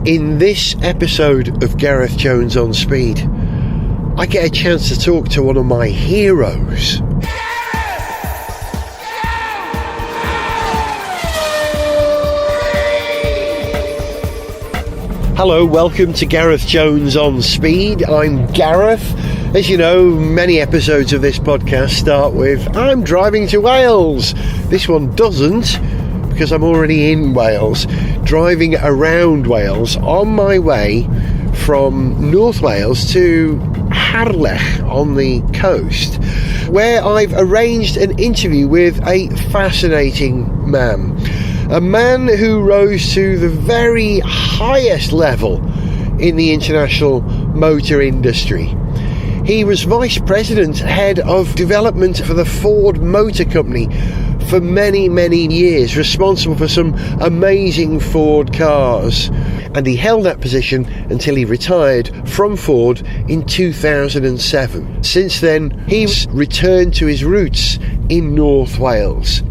In this episode of Gareth Jones on Speed, I get a chance to talk to one of my heroes. Hello, welcome to Gareth Jones on Speed. I'm Gareth. As you know, many episodes of this podcast start with, I'm driving to Wales. This one doesn't, because I'm already in Wales, driving around Wales on my way from North Wales to Harlech on the coast, where I've arranged an interview with a fascinating man. A man who rose to the very highest level in the international motor industry. He was Vice President, Head of Development for the Ford Motor Company for many, many years, responsible for some amazing Ford cars. And he held that position until he retired from Ford in 2007. Since then, he's returned to his roots in North Wales.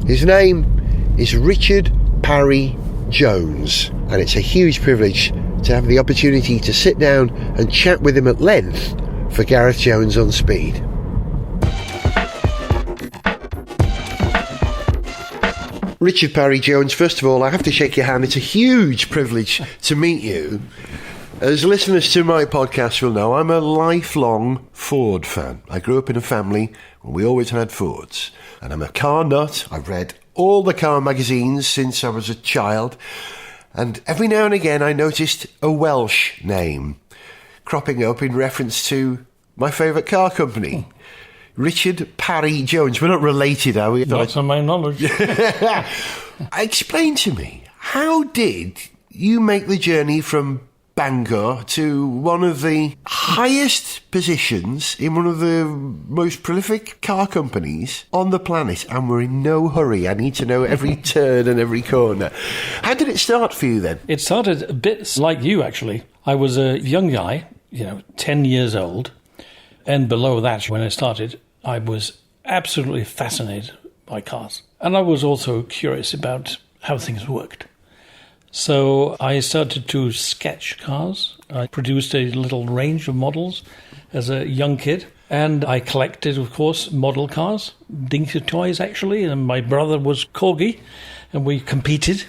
His name is Richard Parry-Jones, and it's a huge privilege to have the opportunity to sit down and chat with him at length for Gareth Jones on Speed. Richard Parry-Jones, first of all, I have to shake your hand. It's a huge privilege to meet you. As listeners to my podcast will know, I'm a lifelong Ford fan. I grew up in a family where we always had Fords. And I'm a car nut. I've read all the car magazines since I was a child. And every now and again I noticed a Welsh name cropping up in reference to my favourite car company, Richard Parry-Jones. We're not related, are we? Not to my knowledge. Explain to me, how did you make the journey from Bangor to one of the highest positions in one of the most prolific car companies on the planet? And we're in no hurry. I need to know every turn and every corner. How did it start for you then? It started a bit like you, actually. I was a young guy, 10 years old. And below that, when I started, I was absolutely fascinated by cars. And I was also curious about how things worked. So I started to sketch cars. I produced a little range of models as a young kid. And I collected, of course, model cars, dinky toys, actually. And my brother was Corgi. And we competed,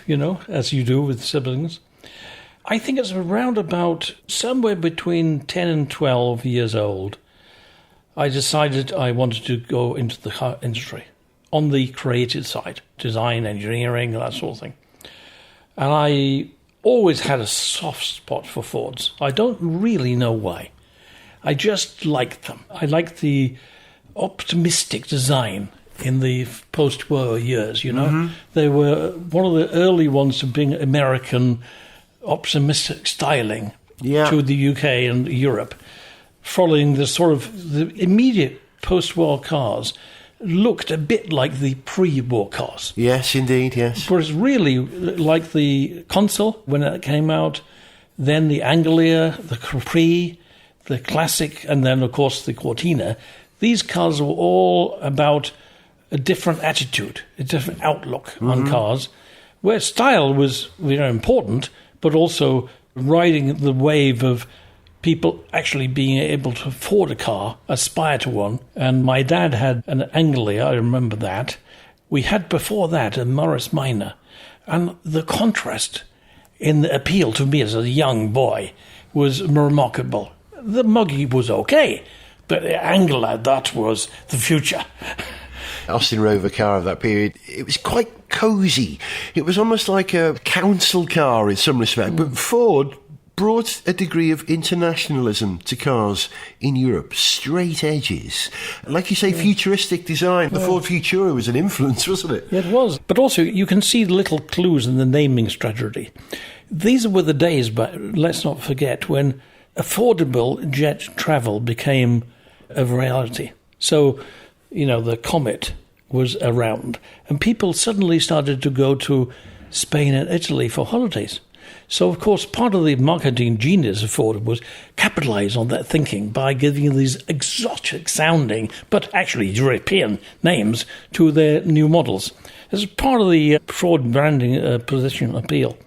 as you do with siblings. I think it's around about somewhere between 10 and 12 years old. I decided I wanted to go into the car industry on the creative side, design, engineering, that sort of thing. And I always had a soft spot for Fords. I don't really know why. I just liked them. I liked the optimistic design in the post-war years, Mm-hmm. They were one of the early ones to bring American optimistic styling to the UK and Europe. Following the sort of the immediate post-war cars looked a bit like the pre-war cars. Yes, indeed, yes. But it's really like the Consul when it came out, then the Anglia, the Capri, the Classic, and then, of course, the Cortina. These cars were all about a different attitude, a different outlook on cars, where style was important, but also riding the wave of people actually being able to afford a car, aspire to one. And my dad had an Anglia, I remember that. We had before that a Morris Minor. And the contrast in the appeal to me as a young boy was remarkable. The Muggy was okay, but the Anglia, that was the future. Austin Rover car of that period, it was quite cosy. It was almost like a council car in some respect, but Ford brought a degree of internationalism to cars in Europe, straight edges. Like you say, futuristic design. The Ford Futura was an influence, wasn't it? Yeah, it was. But also, you can see little clues in the naming strategy. These were the days, but let's not forget, when affordable jet travel became a reality. So, the Comet was around, and people suddenly started to go to Spain and Italy for holidays. So, of course, part of the marketing genius of Ford was capitalize on that thinking by giving these exotic-sounding, but actually European names to their new models. As part of the Ford branding position appeal.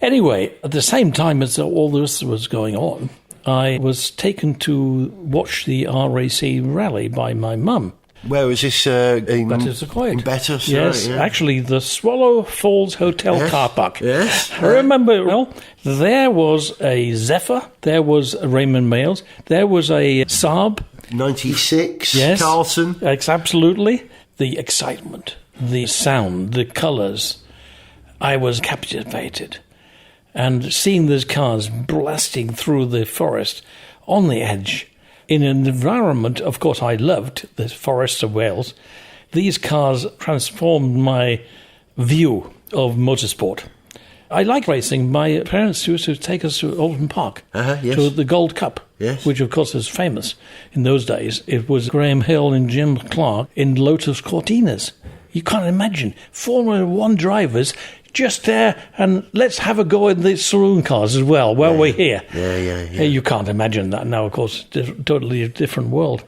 Anyway, at the same time as all this was going on, I was taken to watch the RAC rally by my mum. Where was this? In Betws, right, yes, yeah. Actually, the Swallow Falls Hotel car park. Yes. I remember, well, there was a Zephyr, there was a Raymond Males, there was a Saab. 96, yes, Carlton. Absolutely. The excitement, the sound, the colours. I was captivated. And seeing those cars blasting through the forest on the edge, in an environment, of course, I loved, the forests of Wales, these cars transformed my view of motorsport. I like racing. My parents used to take us to Oldham Park, yes. to the Gold Cup, yes. which, of course, is famous in those days. It was Graham Hill and Jim Clark in Lotus Cortinas. You can't imagine. Formula One drivers just there, and let's have a go in the saloon cars as well while we're here. Yeah. You can't imagine that now, of course. Totally different world.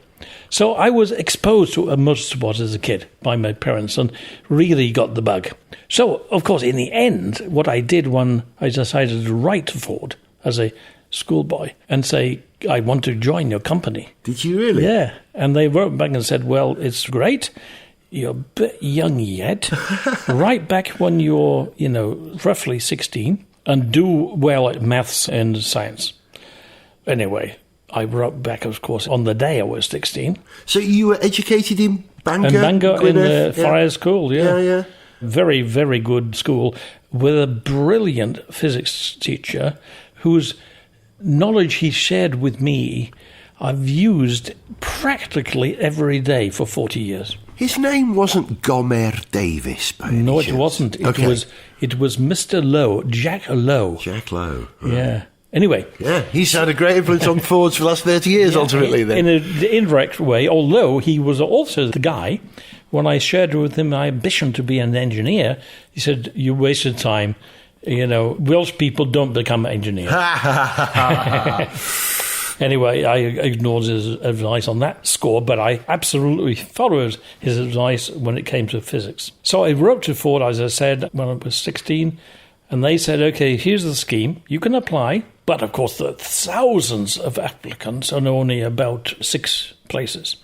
So I was exposed to a motorsport as a kid by my parents and really got the bug. So, of course, in the end, what I did when I decided to write to Ford as a schoolboy and say, I want to join your company. Did you really? Yeah. And they wrote back and said, well, it's great. You're a bit young yet. Right back when you're, roughly 16 and do well at maths and science. Anyway, I wrote back, of course, on the day I was 16. So you were educated in Bangor? In Bangor, in the Friar School, Yeah. Very, very good school with a brilliant physics teacher whose knowledge he shared with me I've used practically every day for 40 years. His name wasn't Gomer Davis, by any No, it chance? wasn't. It Okay. was Mr. Lowe, Jack Lowe. Jack Lowe. Right. Yeah. Anyway. Yeah, he's had a great influence on Fords for the last 30 years, ultimately, then. In an indirect way, although he was also the guy, when I shared with him my ambition to be an engineer, he said, you wasted time. Welsh people don't become engineers. Anyway, I ignored his advice on that score, but I absolutely followed his advice when it came to physics. So I wrote to Ford, as I said, when I was 16, and they said, okay, here's the scheme. You can apply, but of course the thousands of applicants and only about 6 places.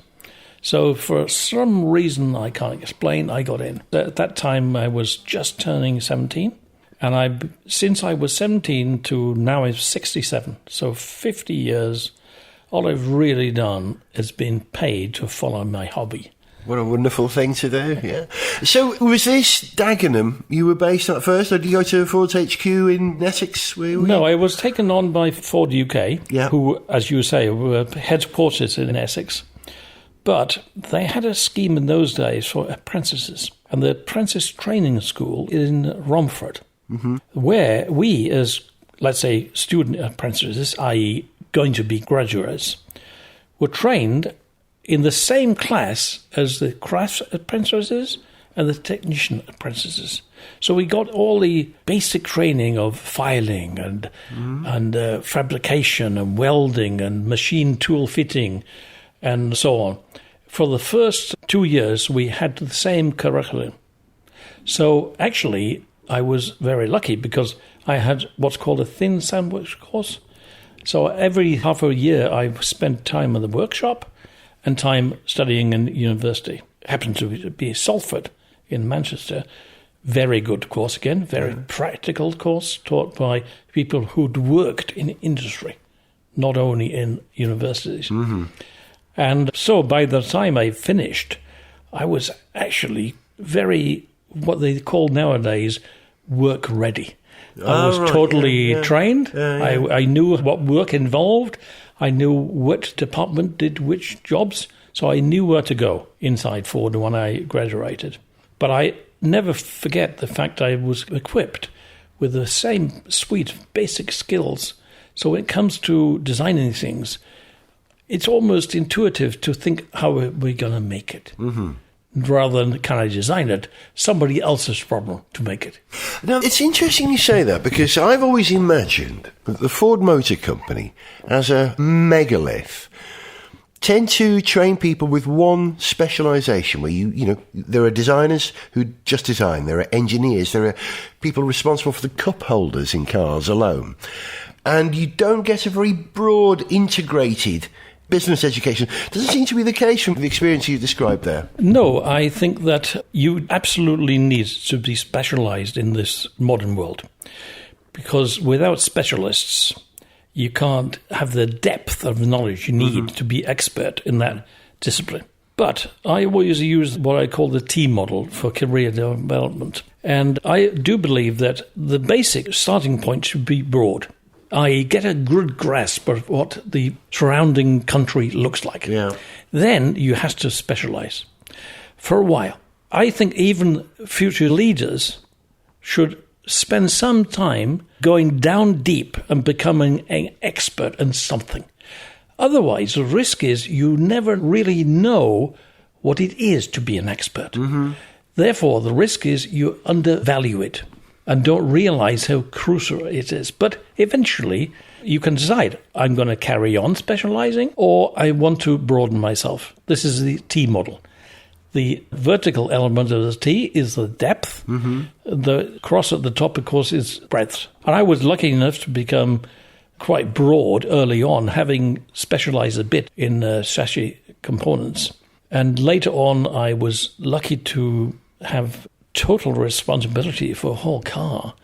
So for some reason I can't explain, I got in. At that time I was just turning 17. And since I was 17 to now I'm 67, so 50 years, all I've really done is been paid to follow my hobby. What a wonderful thing to do, yeah. So was this Dagenham you were based at first, or did you go to Ford's HQ in Essex? No, I was taken on by Ford UK, who, as you say, were headquarters in Essex. But they had a scheme in those days for apprentices, and the apprentice training school in Romford. Mm-hmm. Where we, as, let's say, student apprentices, i.e. going to be graduates, were trained in the same class as the crafts apprentices and the technician apprentices. So we got all the basic training of filing and fabrication and welding and machine tool fitting and so on. For the first 2 years, we had the same curriculum. So actually, I was very lucky because I had what's called a thin sandwich course. So every half a year I spent time in the workshop and time studying in university. Happened to be Salford in Manchester. Very good course again, very practical course taught by people who'd worked in industry, not only in universities. Mm-hmm. And so by the time I finished, I was actually very, what they call nowadays, work ready. I was totally trained. I knew what work involved. I knew which department did which jobs. So I knew where to go inside Ford when I graduated. But I never forget the fact I was equipped with the same suite of basic skills. So when it comes to designing things, it's almost intuitive to think how we're going to make it. Mm-hmm. Rather than can I design it, somebody else's problem to make it. Now, it's interesting you say that because I've always imagined that the Ford Motor Company as a megalith tend to train people with one specialisation where there are designers who just design, there are engineers, there are people responsible for the cup holders in cars alone. And you don't get a very broad, integrated business education. Doesn't seem to be the case from the experience you described there. No, I think that you absolutely need to be specialised in this modern world. Because without specialists, you can't have the depth of knowledge you need to be expert in that discipline. But I always use what I call the T model for career development. And I do believe that the basic starting point should be broad. I get a good grasp of what the surrounding country looks like. Yeah. Then you have to specialise for a while. I think even future leaders should spend some time going down deep and becoming an expert in something. Otherwise, the risk is you never really know what it is to be an expert. Therefore, the risk is you undervalue it and don't realize how crucial it is. But eventually, you can decide, I'm going to carry on specializing or I want to broaden myself. This is the T model. The vertical element of the T is the depth. The cross at the top, of course, is breadth. And I was lucky enough to become quite broad early on, having specialized a bit in chassis components. And later on, I was lucky to have total responsibility for a whole car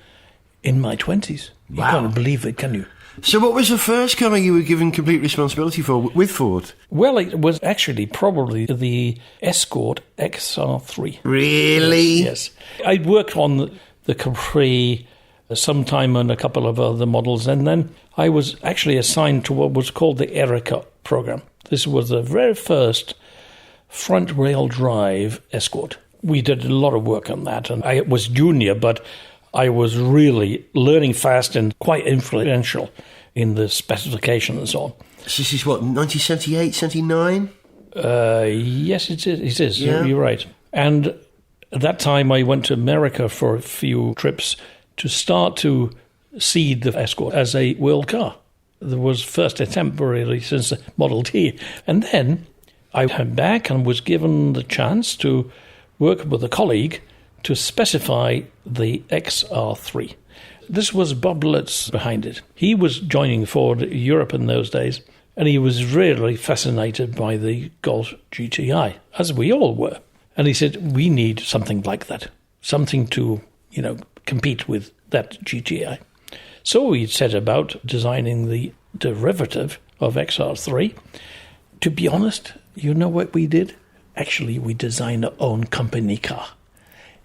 in my 20s. You can't believe it, can you? So what was the first car you were given complete responsibility for with Ford? Well, it was actually probably the Escort XR3. Really? Yes. I'd worked on the Capri sometime on a couple of other models, and then I was actually assigned to what was called the Erica program. This was the very first front rail drive Escort. We did a lot of work on that, and I was junior, but I was really learning fast and quite influential in the specification and so on. So this is what, 1978, 79? Yes, it is. Yeah. You're right. And at that time, I went to America for a few trips to start to seed the Escort as a world car. There was first attempt really since the Model T. And then I went back and was given the chance to work with a colleague to specify the XR3. This was Bob Lutz behind it. He was joining Ford Europe in those days, and he was really fascinated by the Golf GTI, as we all were. And he said, we need something like that, something to, compete with that GTI. So we set about designing the derivative of XR3. To be honest, you know what we did? Actually, we designed our own company car.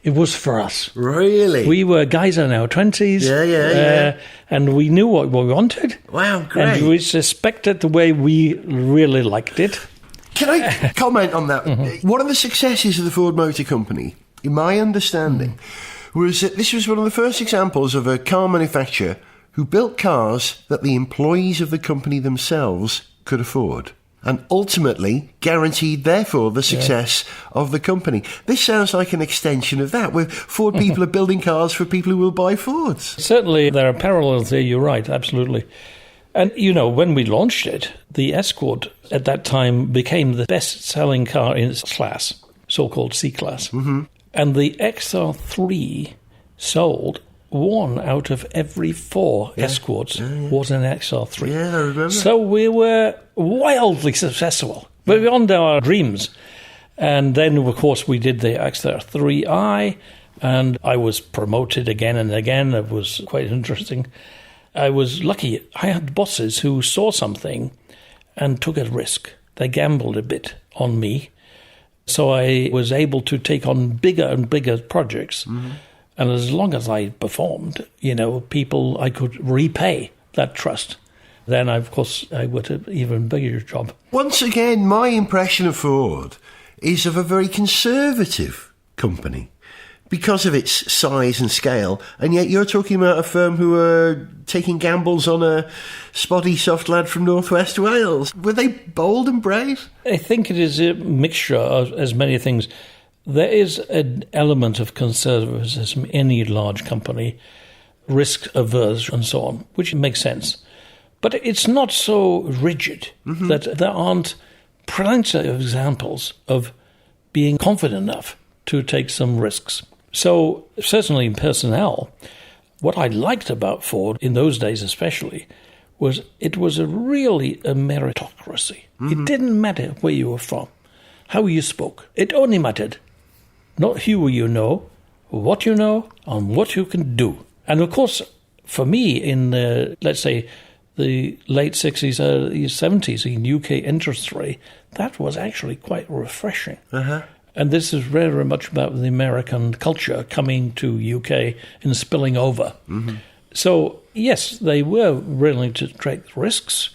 It was for us. Really? We were guys in our 20s. Yeah. And we knew what we wanted. Wow, great. And we suspected the way we really liked it. Can I comment on that? One of the successes of the Ford Motor Company, in my understanding, was that this was one of the first examples of a car manufacturer who built cars that the employees of the company themselves could afford, and ultimately guaranteed, therefore, the success of the company. This sounds like an extension of that, where Ford people are building cars for people who will buy Fords. Certainly, there are parallels there, you're right, absolutely. And, when we launched it, the Escort at that time became the best-selling car in its class, so-called C-Class. And the XR3 sold 1 out of every 4 Escorts was an XR3. Yeah, I remember. So we were wildly successful, beyond our dreams. And then, of course, we did the XR3i, and I was promoted again and again. It was quite interesting. I was lucky. I had bosses who saw something and took a risk. They gambled a bit on me. So I was able to take on bigger and bigger projects. And as long as I performed, I could repay that trust. Then, of course, I would have an even bigger job. Once again, my impression of Ford is of a very conservative company because of its size and scale. And yet you're talking about a firm who are taking gambles on a spotty, soft lad from northwest Wales. Were they bold and brave? I think it is a mixture of as many things. There is an element of conservatism in any large company, risk averse and so on, which makes sense. But it's not so rigid that there aren't plenty of examples of being confident enough to take some risks. So certainly in personnel, what I liked about Ford, in those days especially, was it was really a meritocracy. It didn't matter where you were from, how you spoke. It only mattered not who you know, and what you can do. And of course, for me, in let's say the late 60s, early 70s, in UK industry, that was actually quite refreshing. And this is very much about the American culture coming to UK and spilling over. So, yes, they were willing to take risks,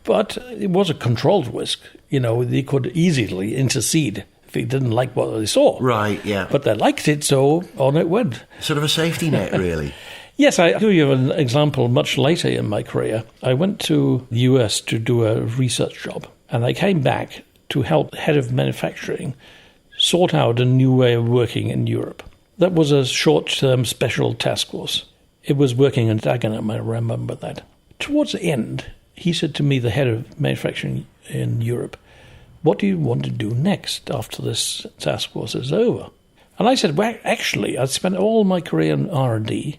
but it was a controlled risk. You know, they could easily intercede if they didn't like what they saw. Right, yeah. But they liked it, so on it went. Sort of a safety net, really. Yes, I'll give you an example much later in my career. I went to the US to do a research job, and I came back to help the head of manufacturing sort out a new way of working in Europe. That was a short-term special task force. It was working in Dagenham, I remember that. Towards the end, he said to me, the head of manufacturing in Europe, "What do you want to do next after this task force is over?" And I said, well, actually, I'd spent all my career in R&D.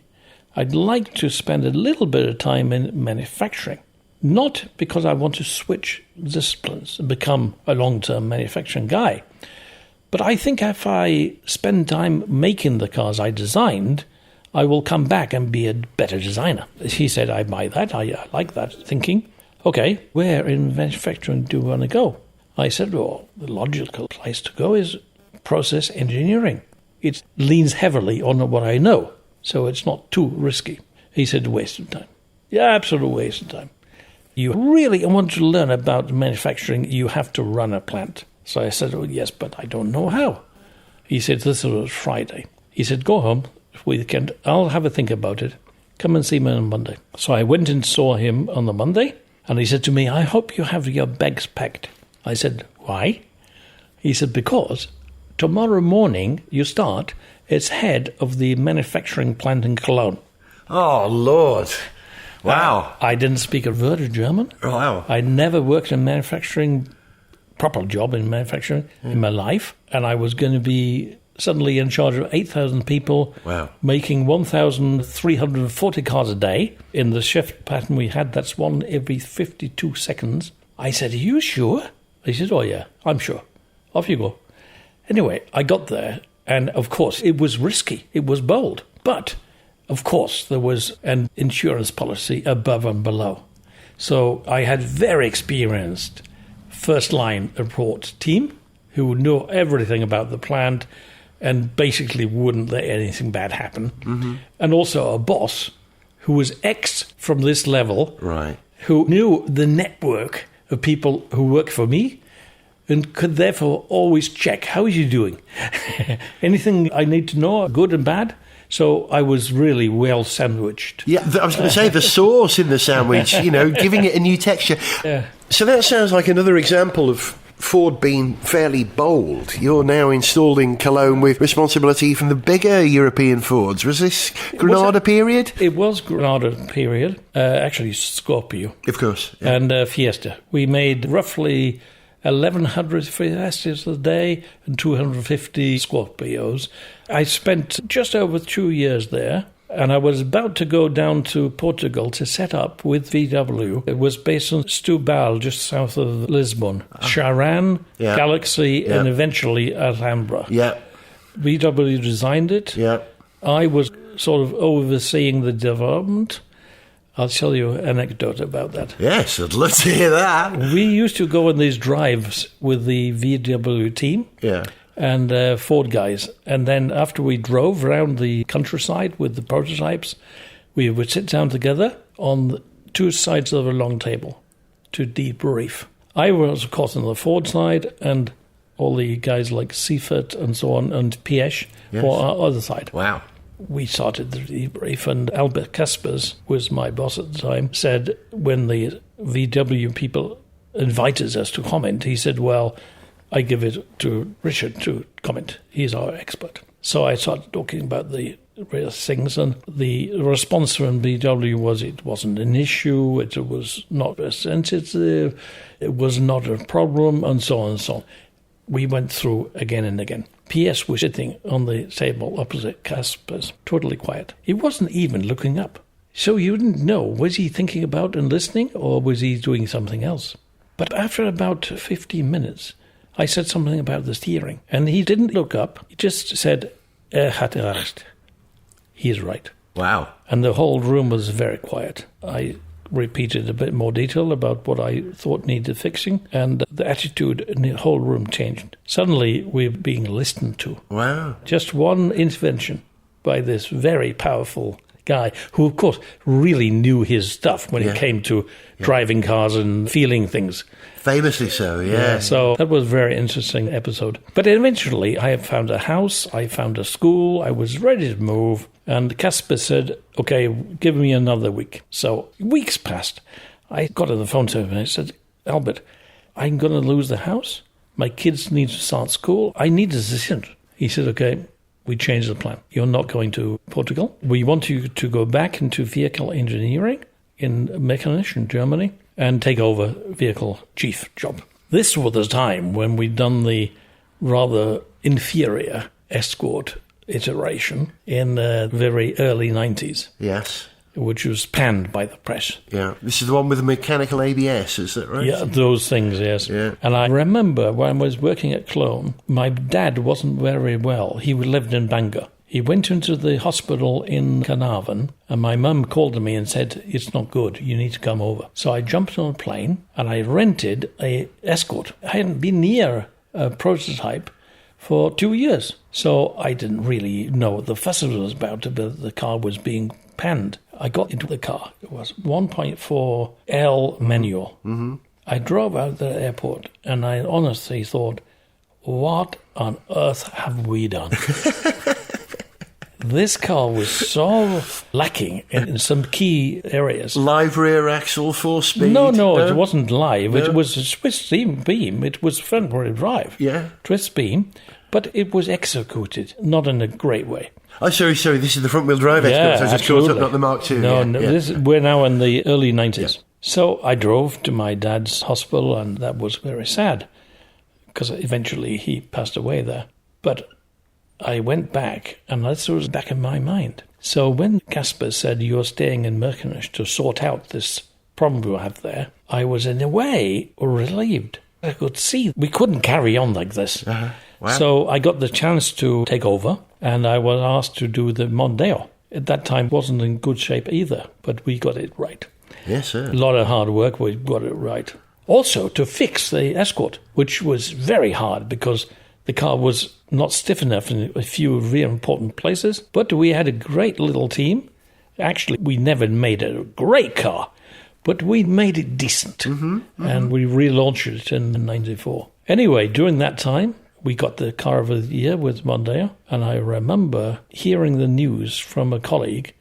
I'd like to spend a little bit of time in manufacturing, not because I want to switch disciplines and become a long-term manufacturing guy. But I think if I spend time making the cars I designed, I will come back and be a better designer. He said, I buy that. I like that thinking. Okay, where in manufacturing do you want to go? I said, well, the logical place to go is process engineering. It leans heavily on what I know, so it's not too risky. He said, waste of time. Yeah, absolute waste of time. You really want to learn about manufacturing, you have to run a plant. So I said, oh, yes, but I don't know how. He said, this was Friday. He said, go home, weekend, I'll have a think about it. Come and see me on Monday. So I went and saw him on the Monday, and he said to me, I hope you have your bags packed. I said, why? He said, because tomorrow morning you start as head of the manufacturing plant in Cologne. Oh, Lord. Wow. I didn't speak a word of German. Wow. I never worked in manufacturing, proper job in manufacturing in my life, and I was going to be suddenly in charge of 8,000 people, making 1,340 cars a day. In the shift pattern we had, that's one every 52 seconds. I said, are you sure? He said, oh yeah, I'm sure. Off you go. Anyway, I got there, and of course it was risky, it was bold, but of course there was an insurance policy above and below. So I had very experienced first-line report team who knew everything about the plant and basically wouldn't let anything bad happen. And also a boss who was ex from this level, who knew the network of people who work for me and could therefore always check, how is you doing? Anything I need to know, good and bad? So I was really well sandwiched. Yeah, I was going to say the sauce in the sandwich, you know, giving it a new texture. Yeah. So that sounds like another example of Ford being fairly bold. You're now installed in Cologne with responsibility from the bigger European Fords. Was this Granada period? It was Granada period. Actually, Scorpio. Of course. Yeah. And Fiesta. We made roughly 1,100 Fiestas a day and 250 Scorpios. I spent just over 2 years there, and I was about to go down to Portugal to set up with VW. It was based on Setúbal, just south of Lisbon. Charan, Galaxy, and eventually Alhambra. VW designed it. I was sort of overseeing the development. I'll tell you an anecdote about that. Yes, I'd love to hear that. We used to go on these drives with the VW team and Ford guys. And then after we drove around the countryside with the prototypes, we would sit down together on two sides of a long table to debrief. I was, of course, on the Ford side, and all the guys like Seifert and so on, and Piesch were on our other side. Wow. We started the debrief, and Albert Kaspers was my boss at the time, said when the VW people invited us to comment, he said, well, I give it to Richard to comment. He's our expert. So I started talking about the various things, and the response from VW was it wasn't an issue, it was not sensitive, it was not a problem, and so on and so on. We went through again and again. PS was sitting on the table opposite Casper's, totally quiet. He wasn't even looking up. So you didn't know, was he thinking about and listening, or was he doing something else? But after about 15 minutes, I said something about the steering, and he didn't look up. He just said, had recht. He is right. Wow. And the whole room was very quiet. I repeated a bit more detail about what I thought needed fixing, and the attitude in the whole room changed. Suddenly, we're being listened to. Wow. Just one intervention by this very powerful guy who, of course, really knew his stuff when it came to driving cars and feeling things. Famously so, yeah. So that was a very interesting episode. But eventually, I found a house, I found a school, I was ready to move, and Casper said, okay, give me another week. So weeks passed. I got on the phone to him and I said, Albert, I'm going to lose the house. My kids need to start school. I need a decision. He said, okay, we changed the plan. You're not going to Portugal. We want you to go back into vehicle engineering in Mechanisch in Germany and take over vehicle chief job. This was the time when we'd done the rather inferior Escort iteration in the very early 90s. Yes. Which was panned by the press. Yeah. This is the one with the mechanical ABS, is that right? Yeah, those things, yes. Yeah. And I remember when I was working at Cologne, my dad wasn't very well. He lived in Bangor. He went into the hospital in Carnarvon, and my mum called me and said, it's not good, you need to come over. So I jumped on a plane, and I rented a Escort. I hadn't been near a prototype for 2 years. So I didn't really know what the fuss was about, but the car was being panned. I got into the car. It was 1.4 L manual. Mm-hmm. I drove out the airport, and I honestly thought, what on earth have we done? This car was so lacking in some key areas. Live rear axle, 4-speed? No, it wasn't live. No. It was a twist beam. It was front-wheel drive. Yeah. Twist beam, but it was executed not in a great way. Oh, sorry, this is the front-wheel drive Escort. I just caught up, not the Mark II. No, we're now in the early 90s. Yeah. So I drove to my dad's hospital, and that was very sad, because eventually he passed away there. But I went back, and this was back in my mind. So when Casper said, you're staying in Mechanisch to sort out this problem we have there, I was in a way relieved. I could see we couldn't carry on like this. Uh-huh. Wow. So I got the chance to take over, and I was asked to do the Mondeo. At that time, it wasn't in good shape either, but we got it right. Yes, sir. A lot of hard work, we got it right. Also, to fix the Escort, which was very hard because the car was not stiff enough in a few very important places, but we had a great little team. Actually, we never made a great car, but we made it decent, and we relaunched it in 94. Anyway, during that time, we got the car of the year with Mondeo, and I remember hearing the news from a colleague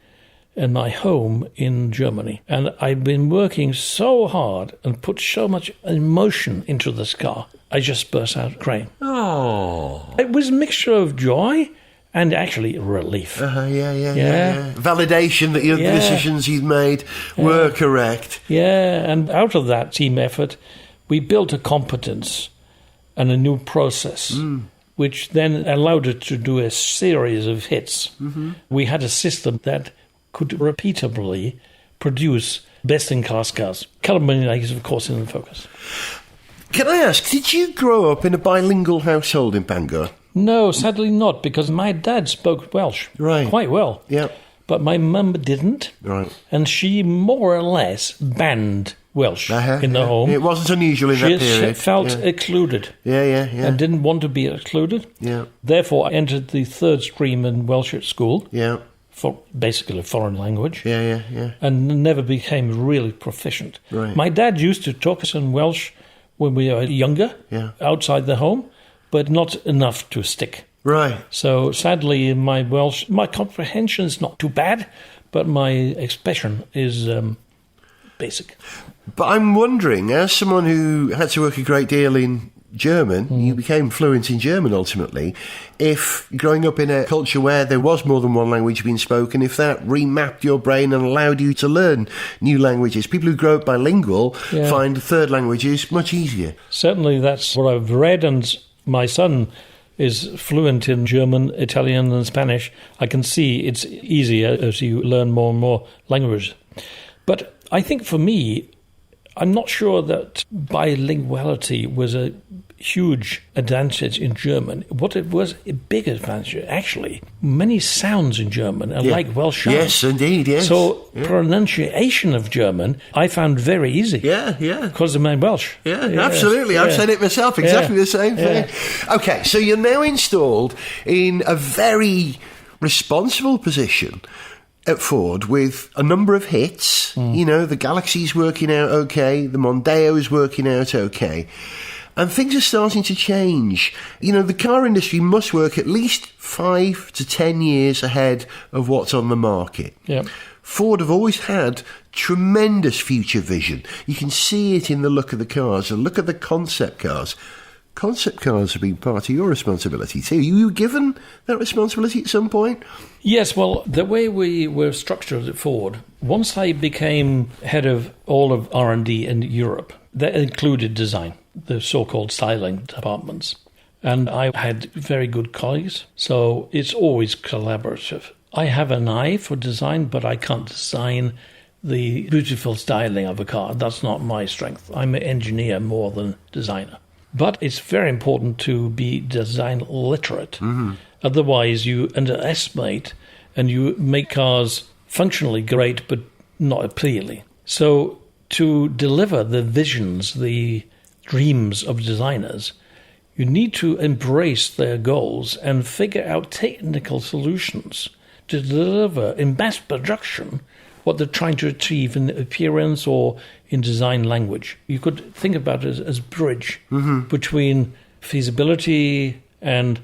in my home in Germany. And I'd been working so hard and put so much emotion into this car, I just burst out crying. Oh. It was a mixture of joy and actually relief. Yeah. Validation that the decisions you'd made were correct. Yeah, and out of that team effort, we built a competence and a new process, which then allowed it to do a series of hits. Mm-hmm. We had a system that could repeatably produce best-in-class cars. Colour is, of course, in the focus. Can I ask, did you grow up in a bilingual household in Bangor? No, sadly not, because my dad spoke Welsh quite well. Yeah. But my mum didn't. Right. And she more or less banned Welsh in the home. It wasn't unusual in that period. She felt excluded. Yeah. And didn't want to be excluded. Yeah. Therefore, I entered the third stream in Welsh at school. Yeah. For basically a foreign language. Yeah. And never became really proficient. Right. My dad used to talk us in Welsh when we were younger, outside the home, but not enough to stick. Right. So sadly, my Welsh, my comprehension is not too bad, but my expression is basic. But I'm wondering, as someone who had to work a great deal in German, you became fluent in German ultimately. If growing up in a culture where there was more than one language being spoken, if that remapped your brain and allowed you to learn new languages, people who grow up bilingual find third languages much easier. Certainly that's what I've read, and my son is fluent in German, Italian and Spanish. I can see it's easier as you learn more and more languages. But I think for me, I'm not sure that bilinguality was a huge advantage in German. What it was a big advantage, actually, many sounds in German are like Welsh sounds. Yes, indeed, yes. So pronunciation of German I found very easy. Yeah. Because of my Welsh. Yeah, absolutely. I've said it myself, exactly the same thing. Okay, so you're now installed in a very responsible position at Ford with a number of hits. You know, the Galaxy's working out okay, the Mondeo's working out okay. And things are starting to change. You know, the car industry must work at least 5 to 10 years ahead of what's on the market. Yep. Ford have always had tremendous future vision. You can see it in the look of the cars and look at the concept cars. Concept cars have been part of your responsibility too. You were given that responsibility at some point? Yes, well, the way we were structured at Ford, once I became head of all of R&D in Europe, that included design, the so-called styling departments. And I had very good colleagues, so it's always collaborative. I have an eye for design, but I can't design the beautiful styling of a car. That's not my strength. I'm an engineer more than designer. But it's very important to be design literate. Mm-hmm. Otherwise, you underestimate and you make cars functionally great but not appealing. So to deliver the visions, the dreams of designers, you need to embrace their goals and figure out technical solutions to deliver in mass production what they're trying to achieve in appearance or in design language. You could think about it as a bridge between feasibility and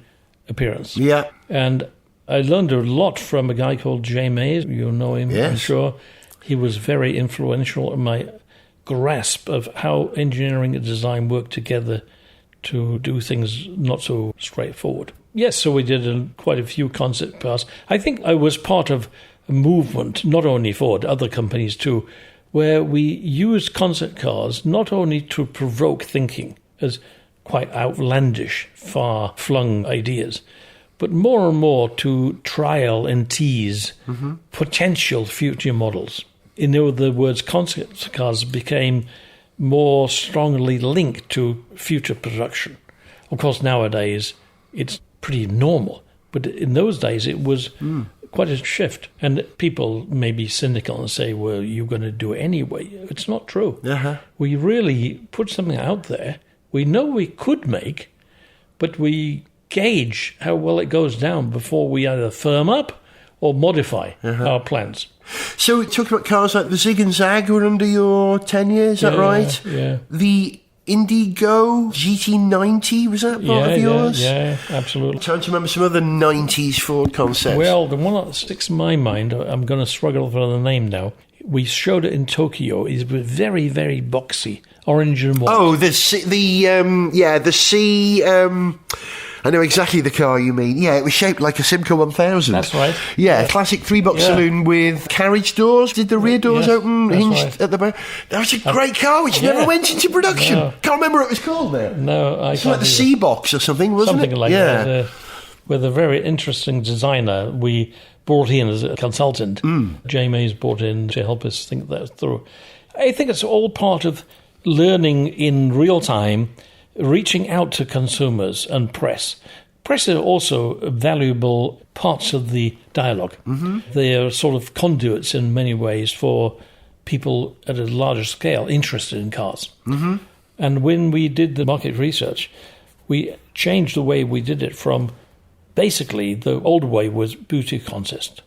appearance. Yeah. And I learned a lot from a guy called Jay Mays. You know him, yes. I'm sure. He was very influential in my grasp of how engineering and design work together to do things not so straightforward. Yes, so we did quite a few concept cars. I think I was part of a movement, not only Ford, other companies too, where we used concept cars not only to provoke thinking as quite outlandish, far-flung ideas, but more and more to trial and tease potential future models. In other words, concept cars became more strongly linked to future production. Of course, nowadays, it's pretty normal, but in those days, it was quite a shift. And people may be cynical and say, well, you're going to do it anyway. It's not true. We really put something out there we know we could make, but we gauge how well it goes down before we either firm up or modify our plans. So talking about cars like the Zig and Zag were under your tenure, is that right? Yeah. The Indigo GT90, was that part of yours? Yeah, absolutely. I'm trying to remember some other 90s Ford concepts. Well, the one that sticks in my mind, I'm going to struggle for the name now. We showed it in Tokyo. It's very, very boxy, orange and white. Oh, the C. I know exactly the car you mean. Yeah, it was shaped like a Simca 1000. That's right. Yeah, classic three-box saloon with carriage doors. Did the rear doors open, hinged at the back? That was a great car which never went into production. No. Can't remember what it was called now. No, it's like the C-Box or something, wasn't it? Something like that. With a very interesting designer we brought in as a consultant. Jay Mays brought in to help us think that through. I think it's all part of learning in real time, reaching out to consumers and press. Press are also valuable parts of the dialogue. They are sort of conduits in many ways for people at a larger scale interested in cars. And when we did the market research, we changed the way we did it from basically the old way was beauty contest.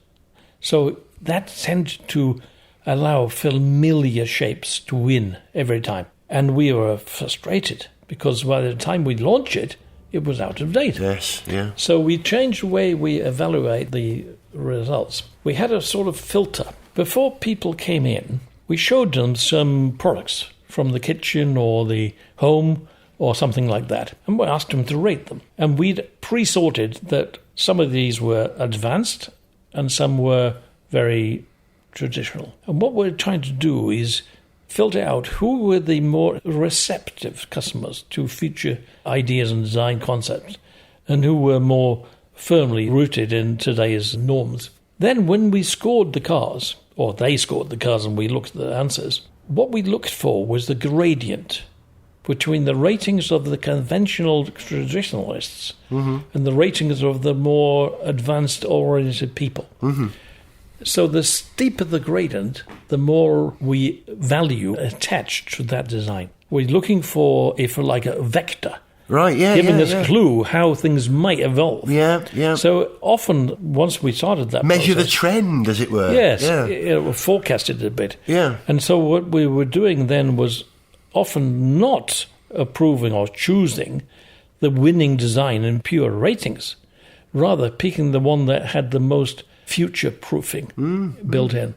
So that tended to allow familiar shapes to win every time. And we were frustrated because by the time we launched it, it was out of date. Yes, yeah. So we changed the way we evaluate the results. We had a sort of filter. Before people came in, we showed them some products from the kitchen or the home or something like that. And we asked them to rate them. And we'd pre-sorted that some of these were advanced and some were very traditional. And what we're trying to do is filter out who were the more receptive customers to future ideas and design concepts and who were more firmly rooted in today's norms. Then when we scored the cars, or they scored the cars and we looked at the answers, what we looked for was the gradient between the ratings of the conventional traditionalists and the ratings of the more advanced-oriented people. So the steeper the gradient, the more we value attached to that design. We're looking for, if like a vector, right? Yeah, giving us a clue how things might evolve. Yeah. So often, once we started that measure process, the trend, as it were. Yes, it forecasted a bit. Yeah. And so what we were doing then was often not approving or choosing the winning design in pure ratings, rather picking the one that had the most future-proofing built in.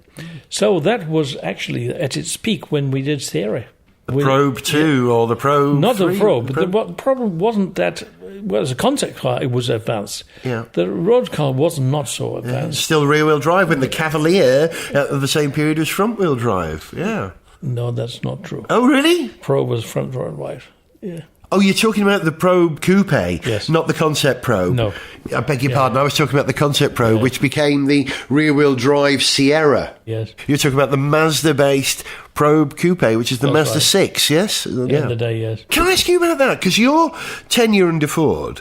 So that was actually at its peak when we did theory. The Probe 2 or the Probe Not 3? the Probe. The problem wasn't that... Well, as a concept car, it was advanced. Yeah. The road car was not so advanced. Still rear-wheel drive when the Cavalier of the same period was front-wheel drive. Yeah. No, that's not true. Oh, really? Probe was front-wheel drive. Yeah. Oh, you're talking about the Probe Coupe, yes. Not the Concept Probe. No. I beg your pardon, I was talking about the Concept Probe, which became the rear-wheel drive Sierra. Yes. You're talking about the Mazda-based Probe Coupe, which is the Mazda right. 6, yes? At the end of the day, yes. Can I ask you about that? Because your tenure under Ford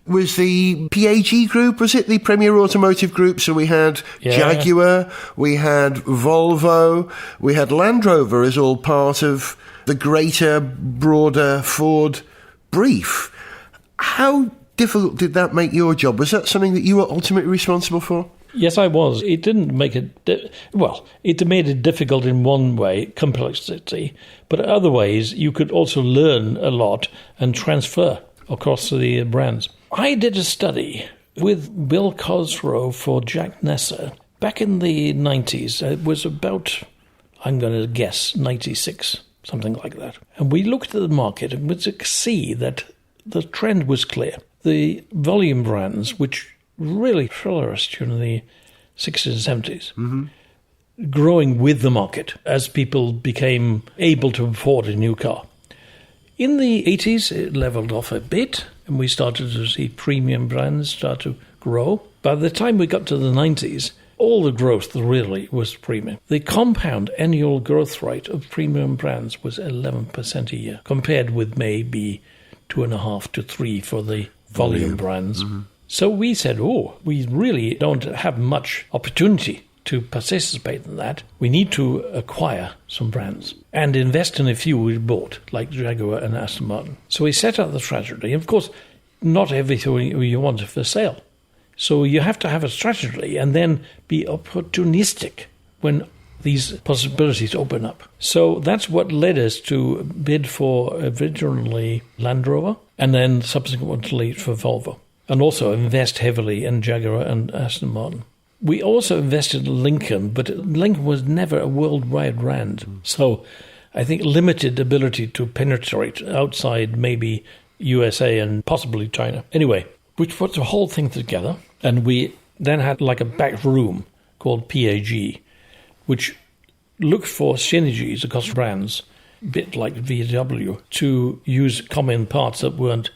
was the PAG group, was it? The Premier Automotive Group. So we had Jaguar, we had Volvo, we had Land Rover as all part of the greater, broader Ford brief. How difficult did that make your job? Was that something that you were ultimately responsible for? Yes, I was. It didn't make it... it made it difficult in one way, complexity, but other ways you could also learn a lot and transfer across the brands. I did a study with Bill Cosgrove for Jack Nesser back in the 90s. It was about, I'm going to guess, 96, something like that. And we looked at the market and we could see that the trend was clear. The volume brands, which really flourished during the 60s and 70s, growing with the market as people became able to afford a new car. In the 80s, it leveled off a bit, and we started to see premium brands start to grow. By the time we got to the 90s, all the growth really was premium. The compound annual growth rate of premium brands was 11% a year, compared with maybe 2.5 to 3 for the volume brands. So we said, we really don't have much opportunity to participate in that. We need to acquire some brands and invest in a few we bought, like Jaguar and Aston Martin. So we set up the strategy. Of course, not everything you want is for sale. So you have to have a strategy and then be opportunistic when these possibilities open up. So that's what led us to bid for originally Land Rover and then subsequently for Volvo, and also invest heavily in Jaguar and Aston Martin. We also invested in Lincoln, but Lincoln was never a worldwide brand. So I think limited ability to penetrate outside maybe USA and possibly China. Anyway, we put the whole thing together, and we then had like a back room called PAG, which looked for synergies across brands, a bit like VW, to use common parts that weren't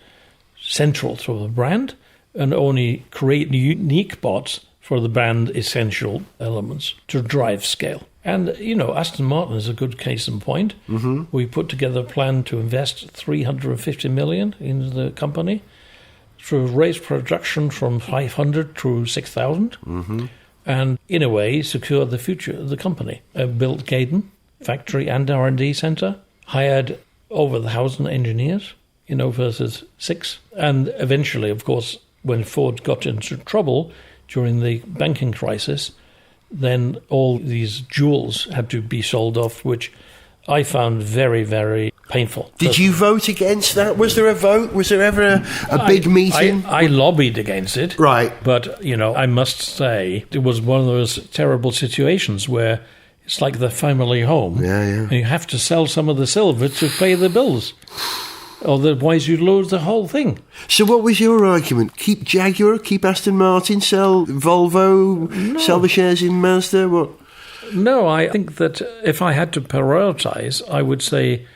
central to the brand and only create unique parts for the brand essential elements to drive scale. And, Aston Martin is a good case in point. We put together a plan to invest $350 million in the company to raise production from 500 to 6,000 and, in a way, secure the future of the company. Built Gaydon factory and R&D centre, hired over 1,000 engineers, versus 6. And eventually, of course, when Ford got into trouble during the banking crisis, then all these jewels had to be sold off, which I found very, very painful. Did you vote against that? Was there a vote? Was there ever a big meeting? I lobbied against it. Right. But, I must say, it was one of those terrible situations where it's like the family home. Yeah. And you have to sell some of the silver to pay the bills. Otherwise, you lose the whole thing. So what was your argument? Keep Jaguar, keep Aston Martin, sell Volvo, sell the shares in Mazda? What? No, I think that if I had to prioritise, I would say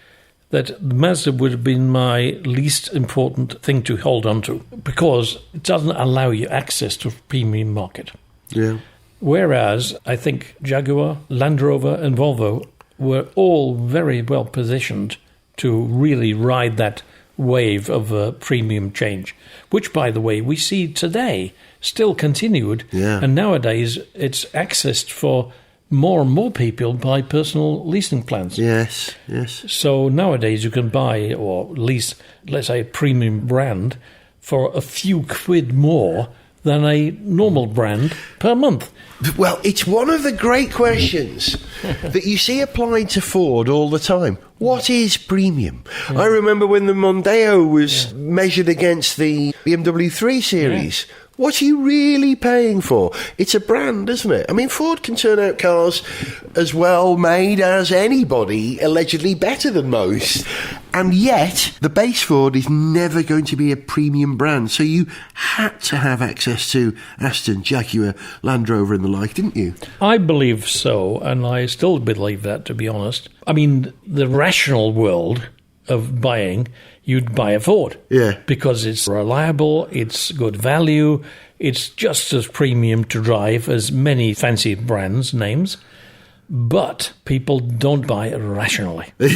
that Mazda would have been my least important thing to hold on to, because it doesn't allow you access to a premium market. Yeah. Whereas I think Jaguar, Land Rover and Volvo were all very well positioned to really ride that wave of premium change, which, by the way, we see today still continued. Yeah. And nowadays it's accessed for more and more people by personal leasing plans. Yes. So nowadays you can buy or lease, let's say, a premium brand for a few quid more than a normal brand per month. Well, it's one of the great questions that you see applied to Ford all the time. What is premium? Yeah. I remember when the Mondeo was measured against the BMW 3 Series. Yeah. What are you really paying for? It's a brand, isn't it? I mean, Ford can turn out cars as well made as anybody, allegedly better than most. And yet, the base Ford is never going to be a premium brand. So you had to have access to Aston, Jaguar, Land Rover and the like, didn't you? I believe so, and I still believe that, to be honest. I mean, the rational world of buying, you'd buy a Ford. Yeah. Because it's reliable, it's good value, it's just as premium to drive as many fancy brands' names. But people don't buy it rationally. They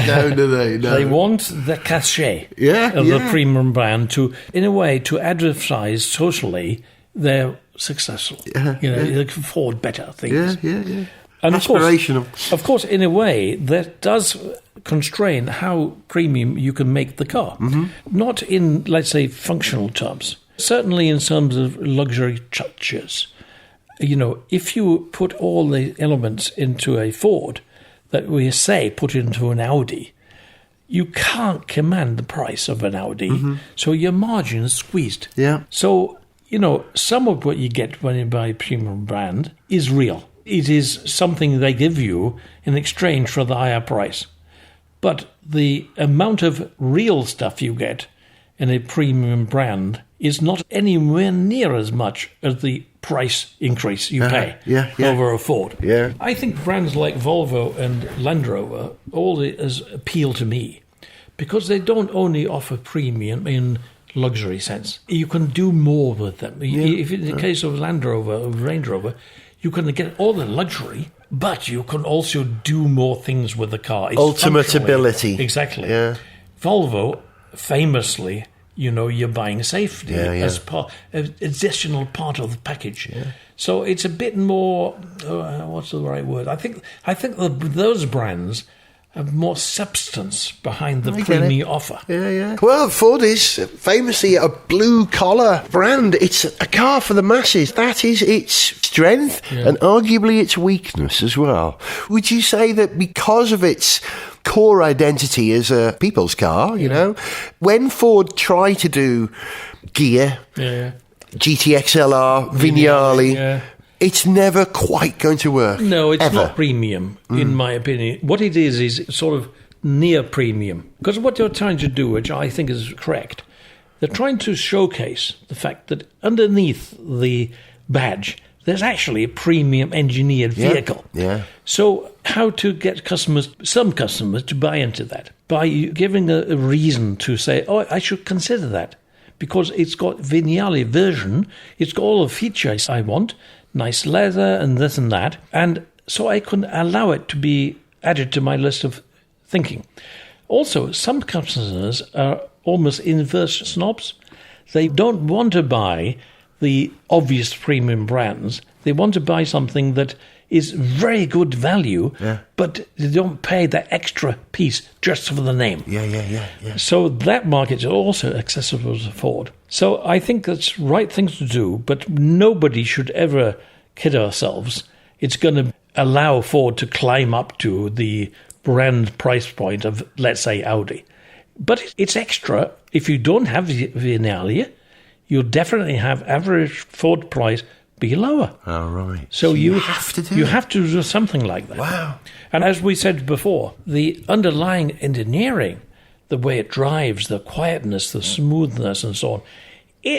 don't, do they? No. They want the cachet of the premium brand to, in a way, to advertise socially they're successful. They can afford better things. Yeah. And aspirational. Of course, in a way, that does constrain how premium you can make the car. Mm-hmm. Not in, let's say, functional terms. Certainly in terms of luxury touches. If you put all the elements into a Ford that we say put into an Audi, you can't command the price of an Audi, so your margin is squeezed. Yeah. So, some of what you get when you buy a premium brand is real. It is something they give you in exchange for the higher price. But the amount of real stuff you get in a premium brand is not anywhere near as much as the price increase you pay over a Ford. Yeah. I think brands like Volvo and Land Rover always appeal to me because they don't only offer premium in luxury sense. You can do more with them. If in the case of Land Rover or Range Rover, you can get all the luxury, but you can also do more things with the car. It's ultimate ability. Exactly. Yeah. Volvo, famously, you're buying safety as part, an additional part of the package. Yeah. So it's a bit more, what's the right word? I think those brands have more substance behind the premium offer. Yeah. Well, Ford is famously a blue-collar brand. It's a car for the masses. That is its strength and arguably its weakness as well. Would you say that because of its core identity as a people's car, when Ford tried to do Gear, GTXLR, Vignale, it's never quite going to work. No, it's ever. Not premium, in my opinion. What it is sort of near premium. Because what they're trying to do, which I think is correct, they're trying to showcase the fact that underneath the badge, there's actually a premium engineered vehicle. Yeah. So how to get some customers to buy into that? By giving a reason to say, I should consider that. Because it's got Vignale version, it's got all the features I want, nice leather and this and that, and so I can allow it to be added to my list of thinking. Also, some customers are almost inverse snobs. They don't want to buy the obvious premium brands. They want to buy something that is very good value, but they don't pay that extra piece just for the name. Yeah. So that market is also accessible to Ford. So I think that's right things to do, but nobody should ever kid ourselves. It's going to allow Ford to climb up to the brand price point of, let's say, Audi. But it's extra. If you don't have Vignale, you'll definitely have average Ford price be lower. Oh, right. So you have to do something like that. Wow. And as we said before, the underlying engineering the way it drives, the quietness, the smoothness, and so on,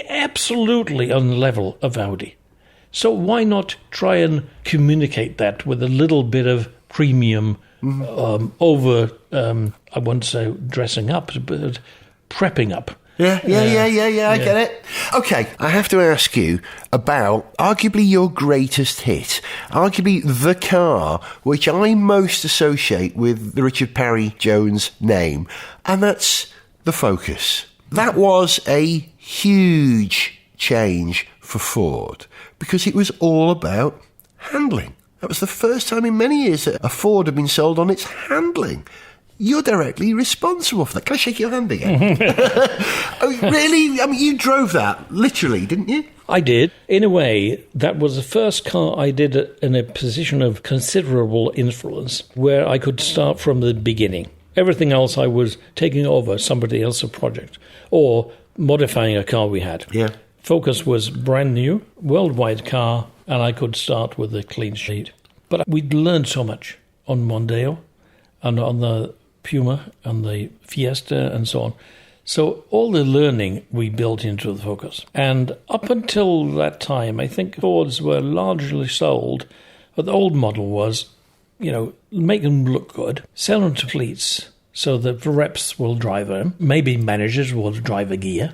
absolutely on the level of Audi. So why not try and communicate that with a little bit of premium over, I won't say dressing up, but prepping up. Yeah, I get it. Okay, I have to ask you about arguably your greatest hit, arguably the car which I most associate with the Richard Parry-Jones name, and that's the Focus. That was a huge change for Ford because it was all about handling. That was the first time in many years that a Ford had been sold on its handling. You're directly responsible for that. Can I shake your hand again? Oh, really? I mean, you drove that, literally, didn't you? I did. In a way, that was the first car I did in a position of considerable influence, where I could start from the beginning. Everything else I was taking over somebody else's project, or modifying a car we had. Yeah. Focus was brand new, worldwide car, and I could start with a clean sheet. But we'd learned so much on Mondeo and on the Puma and the Fiesta and so on. So all the learning we built into the Focus. And up until that time, I think Fords were largely sold, but the old model was, make them look good, sell them to fleets so that the reps will drive them, maybe managers will drive a gear.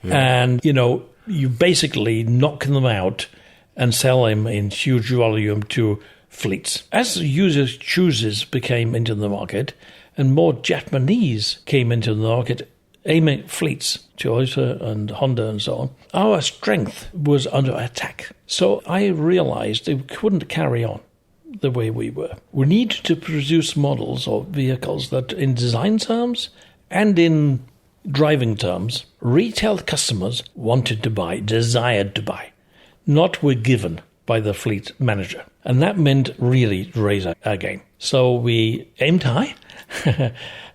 And, you basically knock them out and sell them in huge volume to fleets. As users' choices became into the market and more Japanese came into the market, aiming at fleets, Toyota and Honda and so on, our strength was under attack. So I realized it couldn't carry on the way we were. We needed to produce models or vehicles that in design terms and in driving terms, retail customers wanted to buy, desired to buy, not were given by the fleet manager. And that meant really raise our game. So we aimed high.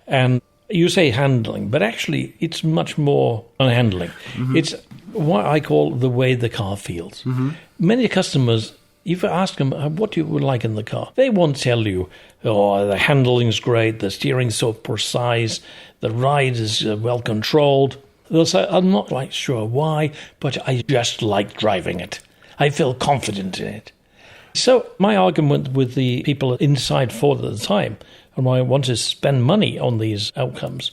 And you say handling, but actually it's much more on handling. Mm-hmm. It's what I call the way the car feels. Mm-hmm. Many customers, if you ask them what you would like in the car, they won't tell you, the handling's great, the steering's so precise, the ride is well controlled. They'll say, I'm not quite sure why, but I just like driving it. I feel confident in it. So my argument with the people inside Ford at the time, and I wanted to spend money on these outcomes,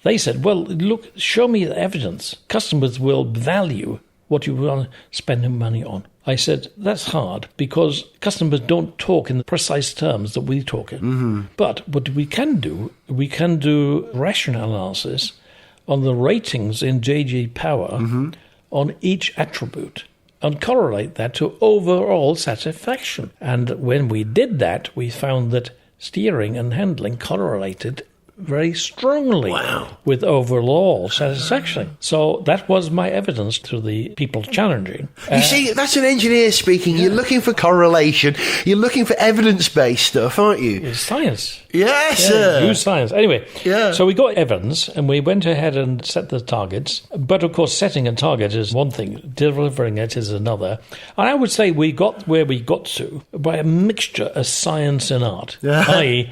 they said, well, look, show me the evidence. Customers will value what you want to spend money on. I said, that's hard because customers don't talk in the precise terms that we talk in. Mm-hmm. But what we can do rational analysis on the ratings in JG Power on each attribute and correlate that to overall satisfaction. And when we did that, we found that steering and handling correlated very strongly with overall satisfaction. So that was my evidence to the people challenging. You see, that's an engineer speaking. Yeah. You're looking for correlation. You're looking for evidence-based stuff, aren't you? It's science. Yes, sir. Use science. Anyway, so we got evidence and we went ahead and set the targets. But of course, setting a target is one thing. Delivering it is another. And I would say we got where we got to by a mixture of science and art. i.e.,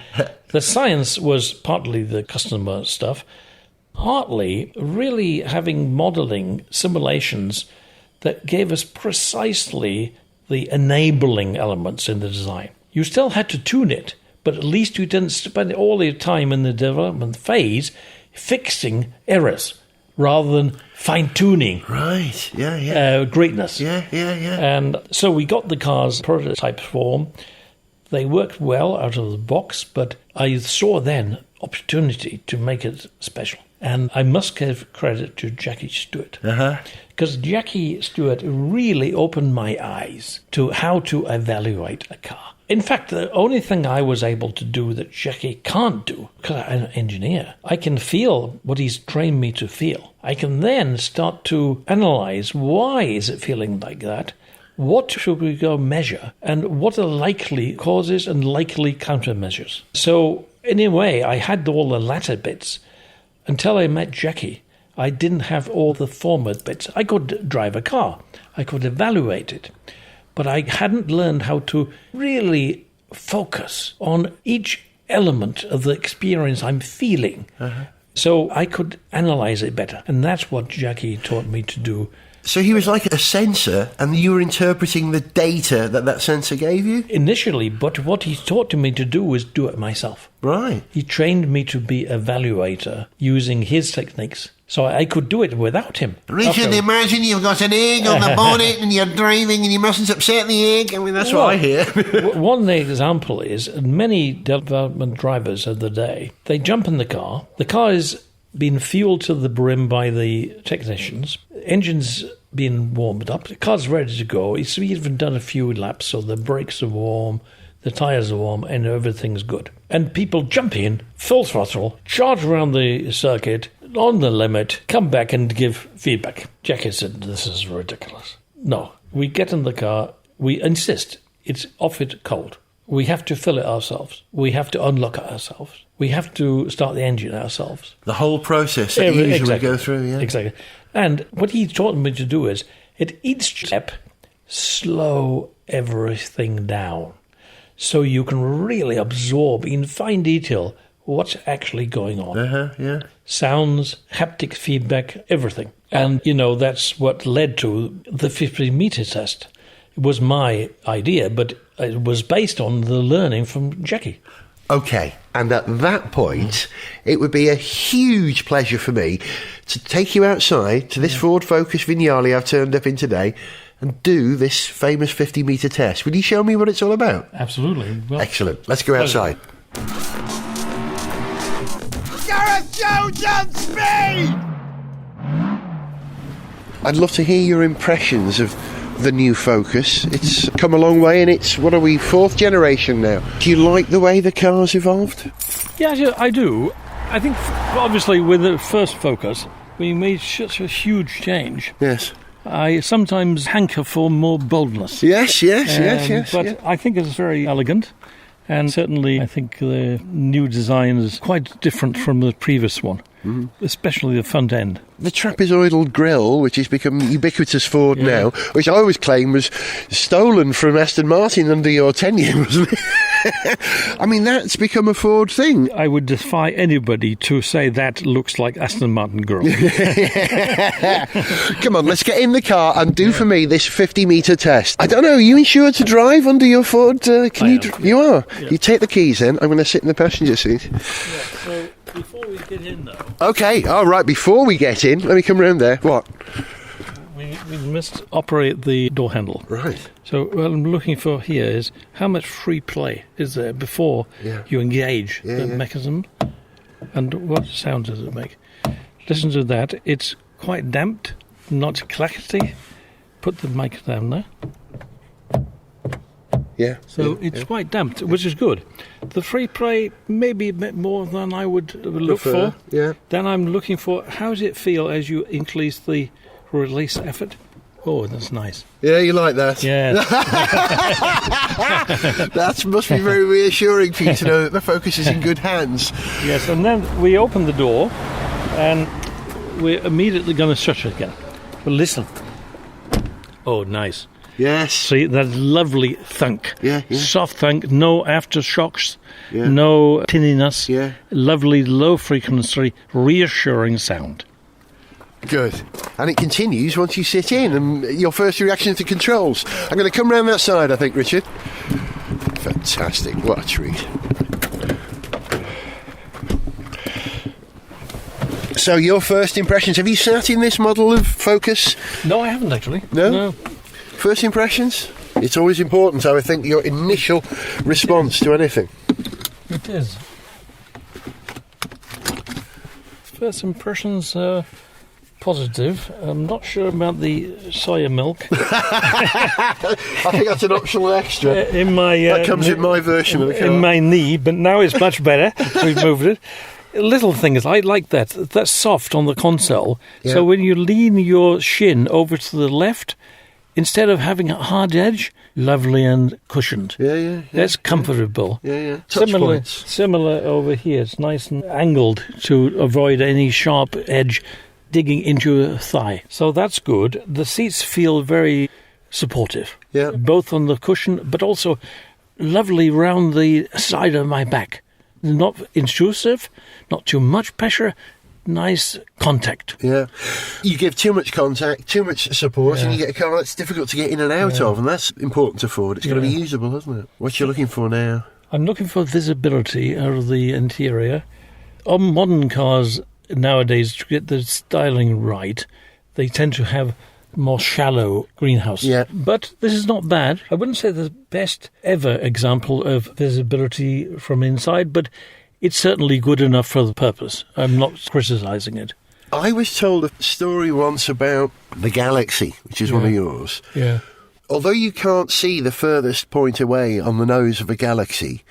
the science was partly the customer stuff, partly really having modeling simulations that gave us precisely the enabling elements in the design. You still had to tune it, but at least you didn't spend all your time in the development phase fixing errors rather than fine-tuning. Right, yeah. Greatness. Yeah. And so we got the car's prototype form. They worked well out of the box, but I saw then opportunity to make it special. And I must give credit to Jackie Stewart. Because Jackie Stewart really opened my eyes to how to evaluate a car. In fact, the only thing I was able to do that Jackie can't do, because I'm an engineer, I can feel what he's trained me to feel. I can then start to analyze why is it feeling like that. What should we go measure? And what are likely causes and likely countermeasures? So, in a way, I had all the latter bits. Until I met Jackie, I didn't have all the former bits. I could drive a car. I could evaluate it. But I hadn't learned how to really focus on each element of the experience I'm feeling. So I could analyze it better. And that's what Jackie taught me to do. So he was like a sensor, and you were interpreting the data that sensor gave you? Initially, but what he taught me to do was do it myself. Right. He trained me to be an evaluator using his techniques, so I could do it without him. Richard, imagine you've got an egg on the bonnet and you're driving and you mustn't upset the egg. I mean, that's what I hear. One example is many development drivers of the day, they jump in the car. The car is being fueled to the brim by the technicians. Engine's been warmed up. The car's ready to go. It's even done a few laps, so the brakes are warm, the tyres are warm, and everything's good. And people jump in, full throttle, charge around the circuit, on the limit, come back and give feedback. Jackie said, this is ridiculous. No, we get in the car, we insist it's off it cold. We have to fill it ourselves. We have to unlock it ourselves. We have to start the engine ourselves. The whole process that you usually go through, yeah. Exactly. And what he taught me to do is, at each step, slow everything down. So you can really absorb in fine detail what's actually going on. Sounds, haptic feedback, everything. And, that's what led to the 50-metre test. It was my idea, but it was based on the learning from Jackie. Okay, and at that point, it would be a huge pleasure for me to take you outside to this Ford Focus Vignale I've turned up in today and do this famous 50-metre test. Will you show me what it's all about? Absolutely. Well, excellent. Let's go outside. Gareth Jones on speed! I'd love to hear your impressions of the new Focus. It's come a long way, and it's, what are we, 4th generation now. Do you like the way the car's evolved? Yeah, I do. I think, obviously, with the first Focus, we made such a huge change. Yes. I sometimes hanker for more boldness. Yes. But I think it's very elegant, and certainly I think the new design is quite different from the previous one. Especially the front end. The trapezoidal grille, which has become ubiquitous Ford now, which I always claim was stolen from Aston Martin under your tenure, wasn't it? I mean, that's become a Ford thing. I would defy anybody to say that looks like Aston Martin grille. Come on, let's get in the car and do for me this 50-metre test. I don't know, are you insured to drive under your Ford? You are? Yeah. You take the keys then. I'm going to sit in the passenger seat. So before we get in, though... Okay, all right, before we get in, let me come round there. What? We must operate the door handle. Right. So what I'm looking for here is how much free play is there before you engage the mechanism, and what sound does it make? Listen to that. It's quite damped, not clackety. Put the mic down there. Yeah. So it's quite damped, which is good. The free play maybe a bit more than I would look for. Yeah. Then I'm looking for how does it feel as you increase the release effort. Oh, that's nice. Yeah, you like that? Yeah. That must be very reassuring for you to know that the Focus is in good hands. Yes, and then we open the door and we're immediately going to shut it again. But listen. Oh, nice. Yes. See, that lovely thunk. Yeah. Soft thunk, no aftershocks, no tinniness. Yeah. Lovely, low frequency, reassuring sound. Good. And it continues once you sit in, and your first reaction to controls. I'm going to come round that side, I think, Richard. Fantastic. What a treat. So, your first impressions. Have you sat in this model of Focus? No, I haven't actually. No? First impressions? It's always important, I would think, your initial response to anything. It is. First impressions positive. I'm not sure about the soya milk. I think that's an optional extra. That comes in my version of the car. In my knee, but now it's much better. We've moved it. Little things, I like that. That's soft on the console. Yeah. So when you lean your shin over to the left, instead of having a hard edge, lovely and cushioned. Yeah. That's comfortable. Yeah. Similar over here. It's nice and angled to avoid any sharp edge digging into your thigh. So that's good. The seats feel very supportive. Yeah. Both on the cushion, but also lovely round the side of my back. not intrusive, not too much pressure, nice contact. Yeah. You give too much contact, too much support, and you get a car that's difficult to get in and out of, and that's important to Ford. It's got to be usable, isn't it? What you're looking for now? I'm looking for visibility out of the interior. On modern cars nowadays, to get the styling right, they tend to have more shallow greenhouse. Yeah. But this is not bad. I wouldn't say the best ever example of visibility from inside, but it's certainly good enough for the purpose. I'm not criticising it. I was told a story once about the Galaxy, which is one of yours. Yeah. Although you can't see the furthest point away on the nose of a Galaxy,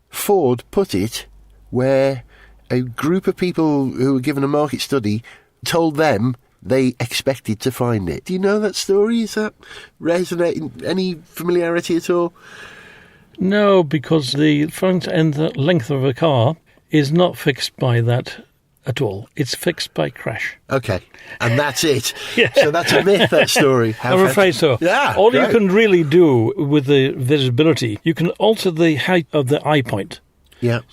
Ford put it where a group of people who were given a market study told them they expected to find it. Do you know that story? Is that resonating? Any familiarity at all? No, because the front and the length of a car is not fixed by that at all. It's fixed by crash. Okay, and that's it. Yeah. So that's a myth, that story. I'm afraid so. Yeah, all great. you can really do with the visibility, you can alter the height of the eye point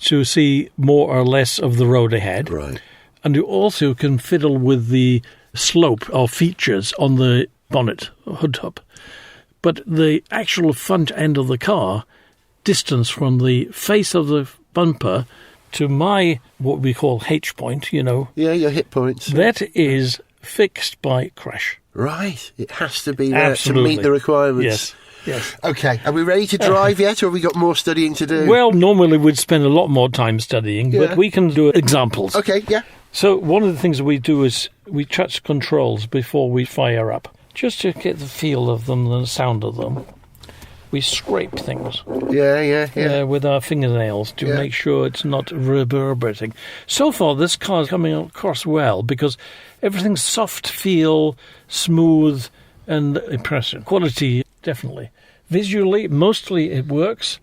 to see more or less of the road ahead. Right. And you also can fiddle with the slope or features on the bonnet, hood top. But the actual front end of the car, distance from the face of the bumper to my, what we call H point, Yeah, your hit points. that is fixed by crash. Right. It has to be there Absolutely. to meet the requirements. Yes. Okay, are we ready to drive yet, or have we got more studying to do? Well, normally we'd spend a lot more time studying, but we can do examples. Okay, yeah. So one of the things we do is we touch controls before we fire up, just to get the feel of them and the sound of them. We scrape things Yeah. with our fingernails to make sure it's not reverberating. So far, this car is coming across well because everything's soft feel, smooth, and impressive. Quality, definitely. Visually, mostly it works.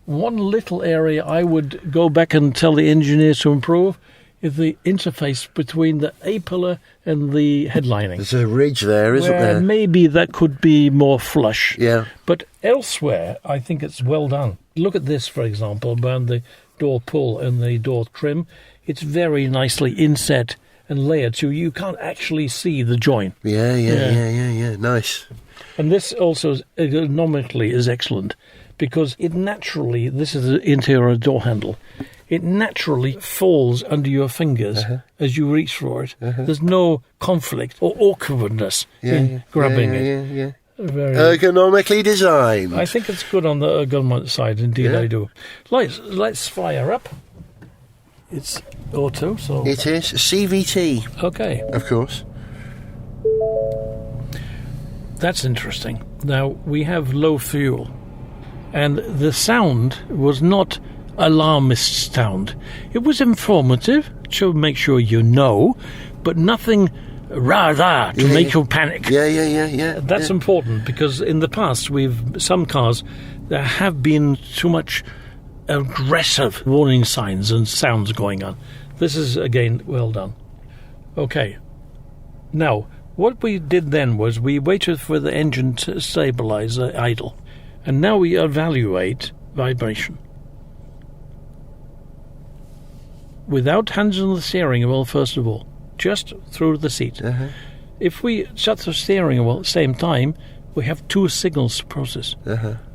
One little area I would go back and tell the engineers to improve is the interface between the A-pillar and the headlining. There's a ridge there, isn't where there? maybe that could be more flush. Yeah. But elsewhere, I think it's well done. Look at this, for example, around the door pull and the door trim. It's very nicely inset and layered, so you can't actually see the joint. Yeah. Nice. And this also, ergonomically, is excellent because it naturally, this is the interior door handle, it naturally falls under your fingers as you reach for it. There's no conflict or awkwardness in grabbing it. Yeah. Very, Ergonomically designed. I think it's good on the ergonomic side, indeed I do. Let's fire up. It's auto, so... It is CVT, Okay, of course. that's interesting. Now, we have low fuel, and the sound was not alarmist sound. It was informative to make sure you know, but nothing rah-rah to make you panic. Yeah. That's important because in the past, some cars, there have been too much aggressive warning signs and sounds going on. This is, again, well done. Okay. Now, what we did then was we waited for the engine to stabilize the idle, and now we evaluate vibration. Without hands on the steering wheel, first of all, just through the seat. If we shut the steering wheel at the same time, we have two signals to process.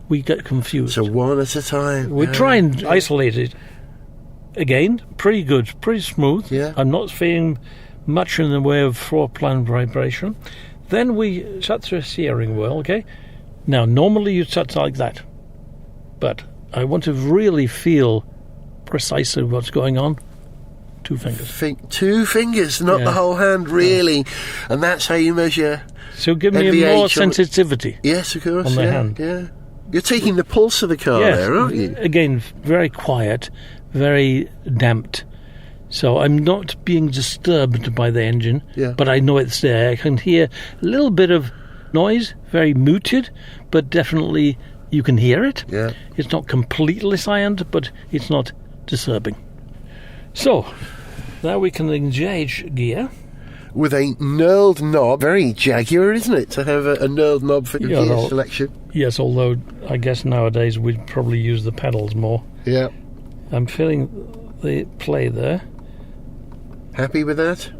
We get confused. So one at a time. We try and isolate it. Again, pretty good, pretty smooth. Yeah. I'm not feeling much in the way of floor plan vibration. Then we shut the steering wheel, okay? Now, normally you shut like that. But I want to really feel precisely what's going on. Two fingers. Two fingers, not the whole hand, really. And that's how you measure. So give me NVH more sensitivity. Yes, of course. On the hand. Yeah. You're taking the pulse of the car there, aren't you? Again, very quiet, very damped. So I'm not being disturbed by the engine, but I know it's there. I can hear a little bit of noise, very muted, but definitely you can hear it. Yeah. It's not completely silent, but it's not disturbing. So, now we can engage gear. With a knurled knob. Very Jaguar, isn't it, to have a knurled knob for your gear selection? Yes, although I guess nowadays we'd probably use the pedals more. Yeah. I'm feeling the play there. Happy with that?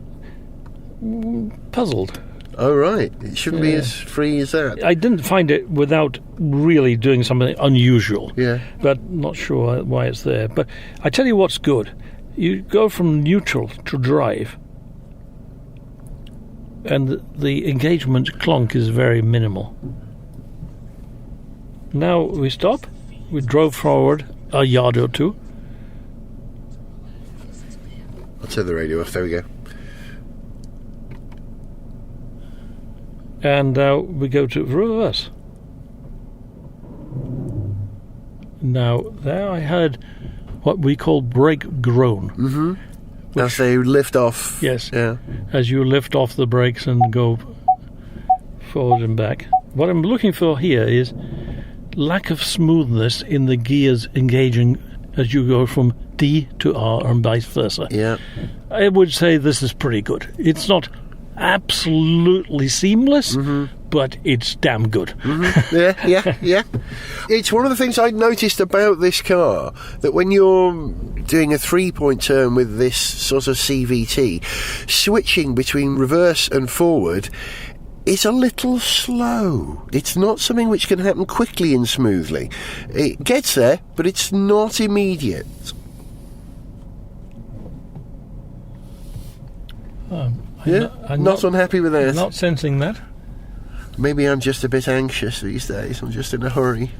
Puzzled. Oh, right. It shouldn't be as free as that. I didn't find it without really doing something unusual. Yeah. But not sure why it's there. But I tell you what's good. You go from neutral to drive, and the engagement clonk is very minimal. Now we stop. We drove forward a yard or two. I'll turn the radio off. There we go. And now we go to reverse. Now, there I heard what we call brake groan. Mm-hmm. As they lift off. Yes. Yeah. As you lift off the brakes and go forward and back. What I'm looking for here is lack of smoothness in the gears engaging as you go from D to R and vice versa. Yeah. I would say this is pretty good. It's not absolutely seamless, but it's damn good. Yeah. It's one of the things I noticed about this car, that when you're doing a 3-point turn with this sort of CVT, switching between reverse and forward is a little slow. It's not something which can happen quickly and smoothly. It gets there, but it's not immediate. I'm not unhappy with that. Not sensing that. Maybe I'm just a bit anxious these days. I'm just in a hurry.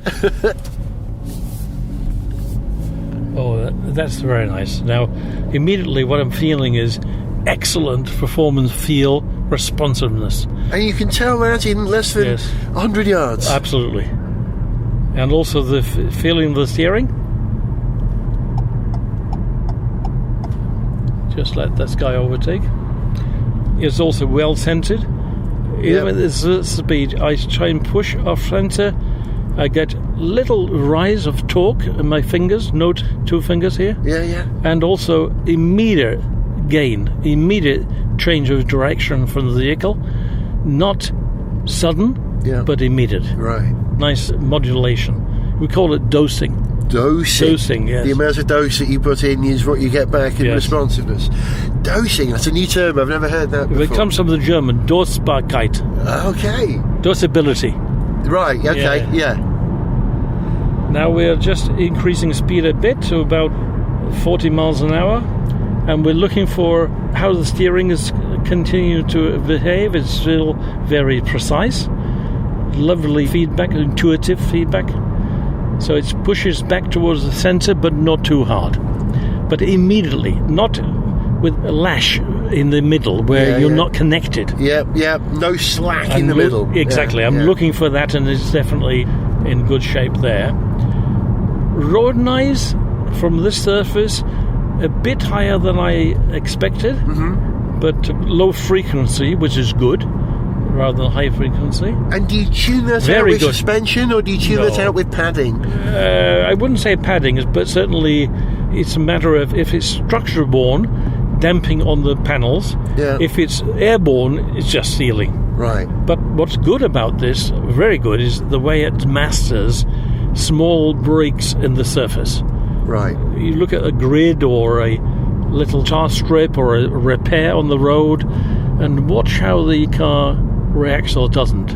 Oh, that's very nice. Now, immediately what I'm feeling is excellent performance feel, responsiveness. And you can tell that in less than 100 yards. Absolutely. And also the feeling of the steering. Just let this guy overtake. It's also well centered. Even at this speed, I try and push off center. I get little rise of torque in my fingers. Note 2 fingers here. Yeah. And also immediate gain, immediate change of direction from the vehicle. Not sudden, but immediate. Right. Nice modulation. We call it dosing. Dosing, yes. The amount of dose that you put in is what you get back in responsiveness. Dosing, that's a new term. I've never heard that before. It comes from the German, Dosbarkeit. Okay. Dosability. Right, okay, yeah. Now we are just increasing speed a bit to about 40 miles an hour, and we're looking for how the steering is continuing to behave. It's still very precise. Lovely feedback, intuitive feedback. So it pushes back towards the center, but not too hard. But immediately, not with a lash in the middle where you're not connected. Yeah. No slack in the middle. Exactly. I'm looking for that, and it's definitely in good shape there. Road-nice from this surface, a bit higher than I expected, but low frequency, which is good, rather than high frequency. And do you tune that out with suspension, or do you tune that out with padding? I wouldn't say padding, but certainly it's a matter of, if it's structure-borne, damping on the panels. Yeah. If it's airborne, it's just sealing. Right. But what's good about this, very good, is the way it masters small breaks in the surface. Right. You look at a grid or a little tar strip or a repair on the road, and watch how the car reacts or doesn't.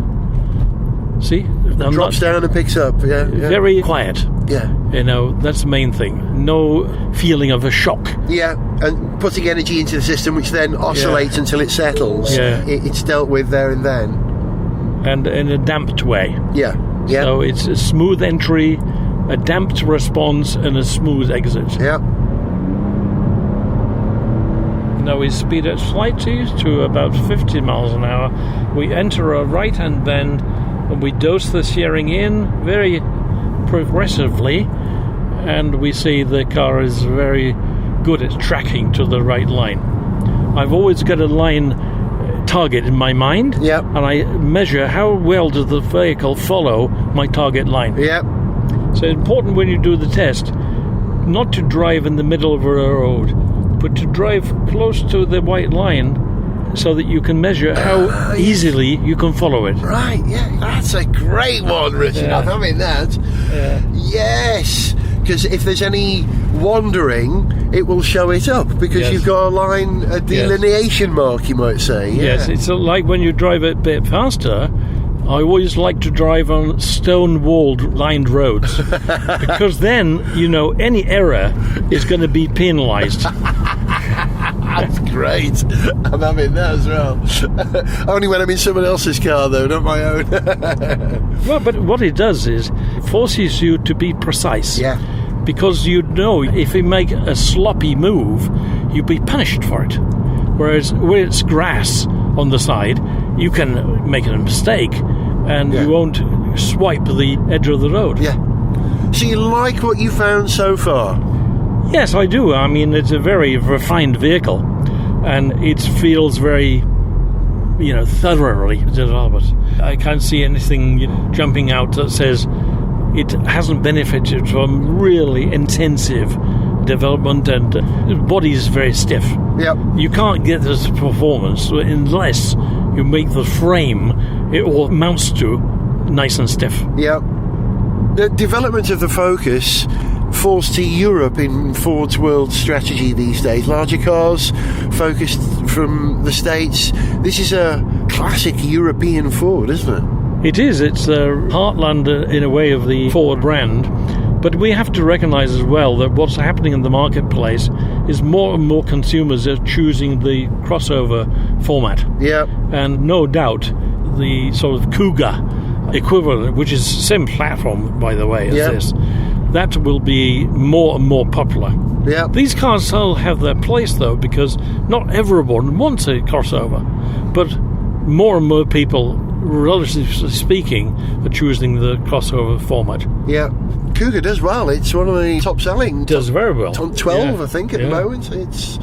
See? Drops down and picks up. Yeah. Very quiet. Yeah. You know, that's the main thing. No feeling of a shock. Yeah, and putting energy into the system, which then oscillates until it settles. Yeah. It's dealt with there and then. And in a damped way. Yeah. So it's a smooth entry, a damped response, and a smooth exit. Yeah. Now we speed it slightly to about 50 miles an hour. We enter a right-hand bend, and we dose the steering in very progressively, and we see the car is very good at tracking to the right line. I've always got a line target in my mind, and I measure how well does the vehicle follow my target line. So it's important when you do the test not to drive in the middle of a road, but to drive close to the white line so that you can measure how easily you can follow it. Right, that's a great one, Richard. I'm having that. Yes. because if there's any wandering, it will show it up, because Yes. you've got a delineation mark, you might say. Yeah. Yes, it's like when you drive a bit faster. I always like to drive on stone-walled, lined roads, because then, any error is going to be penalised. That's great. I'm having that as well. Only when I'm in someone else's car, though, not my own. Well, but what it does is forces you to be precise. Yeah. Because if you make a sloppy move, you'll be punished for it. Whereas where it's grass on the side, you can make a mistake and you won't swipe the edge of the road. Yeah. So you like what you found so far? Yes, I do. I mean, it's a very refined vehicle, and it feels very, thoroughly developed. I can't see anything jumping out that says it hasn't benefited from really intensive development, and the body is very stiff. Yep. You can't get this performance unless you make the frame, it all mounts to nice and stiff. Yep. The development of the Focus falls to Europe in Ford's world strategy these days. Larger cars focused from the States. This is a classic European Ford, isn't it? It is. It's the heartland, in a way, of the Ford brand. But we have to recognise as well that what's happening in the marketplace is more and more consumers are choosing the crossover format. Yeah. And no doubt the sort of Cougar equivalent, which is the same platform, by the way, as this, that will be more and more popular. Yeah. These cars still have their place, though, because not everyone wants a crossover. But more and more people, relatively speaking, are choosing the crossover format. Yeah. Cougar does well. It's one of the top selling. Does very well. Top 12, I think, at the moment. It's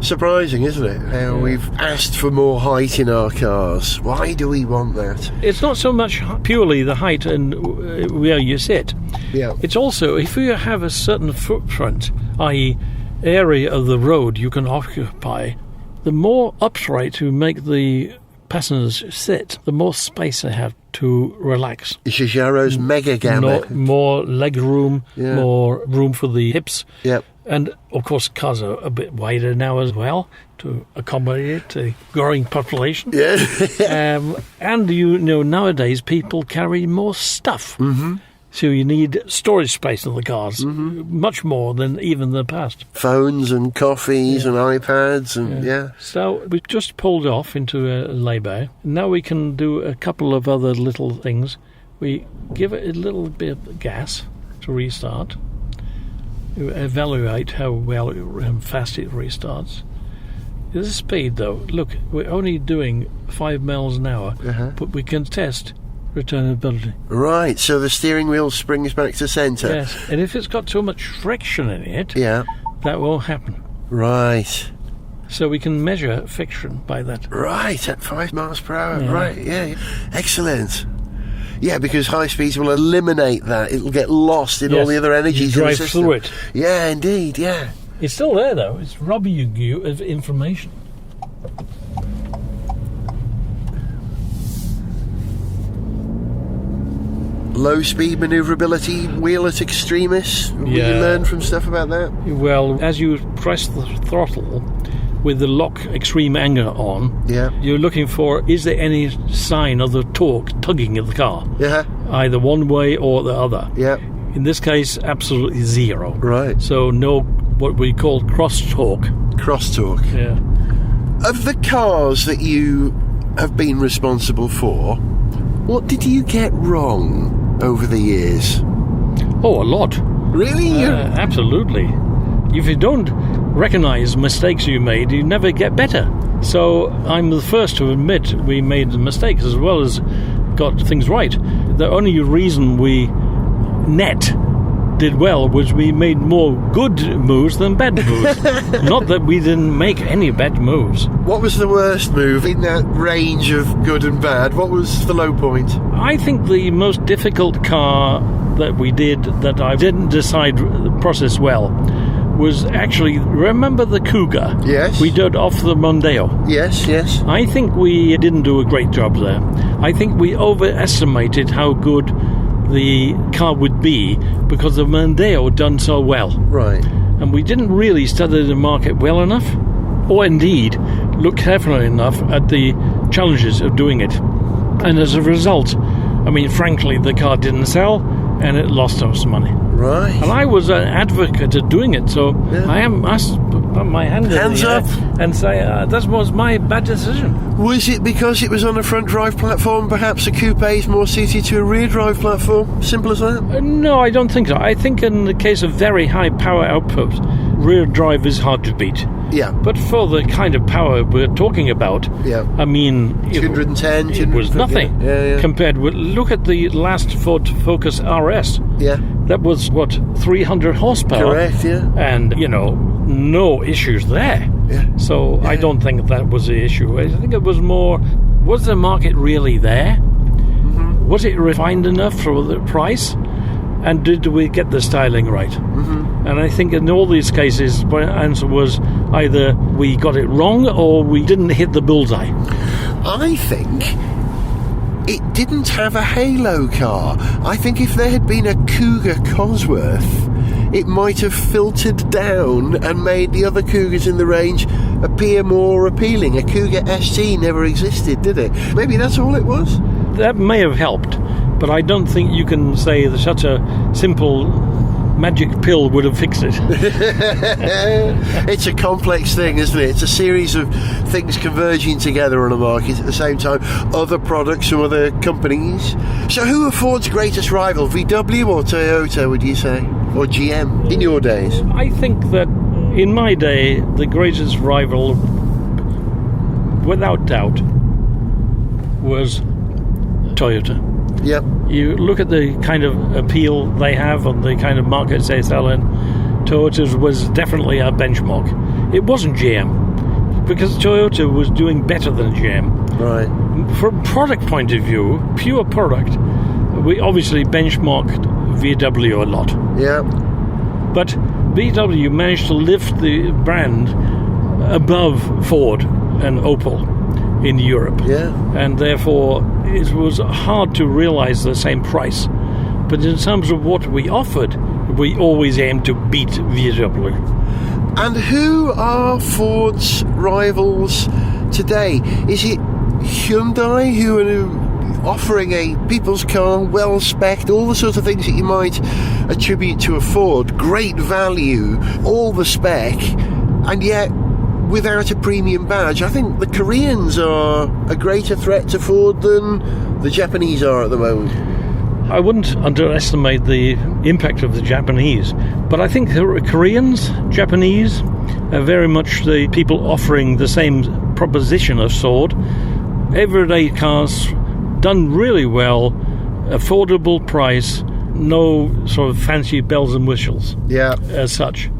surprising, isn't it? How we've asked for more height in our cars. Why do we want that? It's not so much purely the height and where you sit. Yeah. It's also, if you have a certain footprint, i.e. area of the road you can occupy, the more upright you make the passengers sit, the more space they have to relax. Giugiaro's mega gamma. More leg room, more room for the hips. Yep. And, of course, cars are a bit wider now as well to accommodate a growing population. Yeah. And, nowadays people carry more stuff. Mm-hmm. So you need storage space in the cars, much more than even the past. Phones and coffees and iPads and So we've just pulled off into a lay-by. Now we can do a couple of other little things. We give it a little bit of gas to restart. You evaluate how well and fast it restarts. There's a speed, though. Look, we're only doing 5 miles an hour, but we can test returnability. Right, so the steering wheel springs back to centre. Yes, and if it's got too much friction in it, that won't happen. Right. So we can measure friction by that. Right, at 5 miles per hour. Yeah. Right, Excellent. Yeah, because high speeds will eliminate that. It'll get lost in all the other energies you in the drive system. through it. Yeah, indeed, yeah. It's still there, though. It's robbing you of information. Low speed manoeuvrability, wheel at extremis. Will you learn from stuff about that? Well, as you press the throttle with the lock extreme anger on, you're looking for, is there any sign of the torque tugging of the car? Yeah. Either one way or the other. Yeah. In this case, absolutely zero. Right. So no, what we call cross torque. Cross torque. Yeah. Of the cars that you have been responsible for, what did you get wrong over the years? Oh, a lot. Really? Absolutely. If you don't recognise mistakes you made, you never get better. So I'm the first to admit we made mistakes as well as got things right. The only reason we did well was we made more good moves than bad moves. Not that we didn't make any bad moves. What was the worst move in that range of good and bad? What was the low point? I think the most difficult car that we did that I didn't decide the process well was actually, remember the Cougar? Yes. We did off the Mondeo. Yes. I think we didn't do a great job there. I think we overestimated how good the car would be because the Mondeo had done so well. Right. And we didn't really study the market well enough, or indeed look carefully enough at the challenges of doing it. And as a result, I mean, frankly, the car didn't sell and it lost us money. Right. And I was an advocate of doing it, so I must put my hands up and say that was my bad decision. Was it because it was on a front drive platform? Perhaps a coupe is more suited to a rear drive platform? Simple as that? No, I don't think so. I think in the case of very high power output, rear drive is hard to beat. Yeah. But for the kind of power we're talking about, I mean, 210, it was nothing compared with. Look at the last Ford Focus RS. Yeah. That was, 300 horsepower? Correct, yeah. And, no issues there. Yeah. So I don't think that was the issue. I think it was more, was the market really there? Mm-hmm. Was it refined enough for the price? And did we get the styling right? Mm-hmm. And I think in all these cases, my answer was either we got it wrong or we didn't hit the bullseye. I think it didn't have a halo car. I think if there had been a Cougar Cosworth, it might have filtered down and made the other Cougars in the range appear more appealing. A Cougar ST never existed, did it? Maybe that's all it was? That may have helped, but I don't think you can say that such a simple magic pill would have fixed it. It's a complex thing, isn't it? It's a series of things converging together on a market at the same time. Other products from other companies. So who are Ford's greatest rival? VW or Toyota, would you say? Or GM, in your days? I think that in my day, the greatest rival, without doubt, was Toyota. Yep. You look at the kind of appeal they have and the kind of markets they sell in. Toyota was definitely a benchmark. It wasn't GM, because Toyota was doing better than GM. Right. From a product point of view, pure product, we obviously benchmarked VW a lot. Yeah. But VW managed to lift the brand above Ford and Opel in Europe. Yeah. And therefore it was hard to realize the same price. But in terms of what we offered, we always aimed to beat VW. And who are Ford's rivals today? Is it Hyundai, who are offering a people's car, well spec'd, all the sorts of things that you might attribute to a Ford, great value, all the spec, and yet without a premium badge? I think the Koreans are a greater threat to Ford than the Japanese are at the moment. I wouldn't underestimate the impact of the Japanese, but I think the Koreans, Japanese, are very much the people offering the same proposition as Ford. Everyday cars, done really well, affordable price, no sort of fancy bells and whistles. Yeah. As such.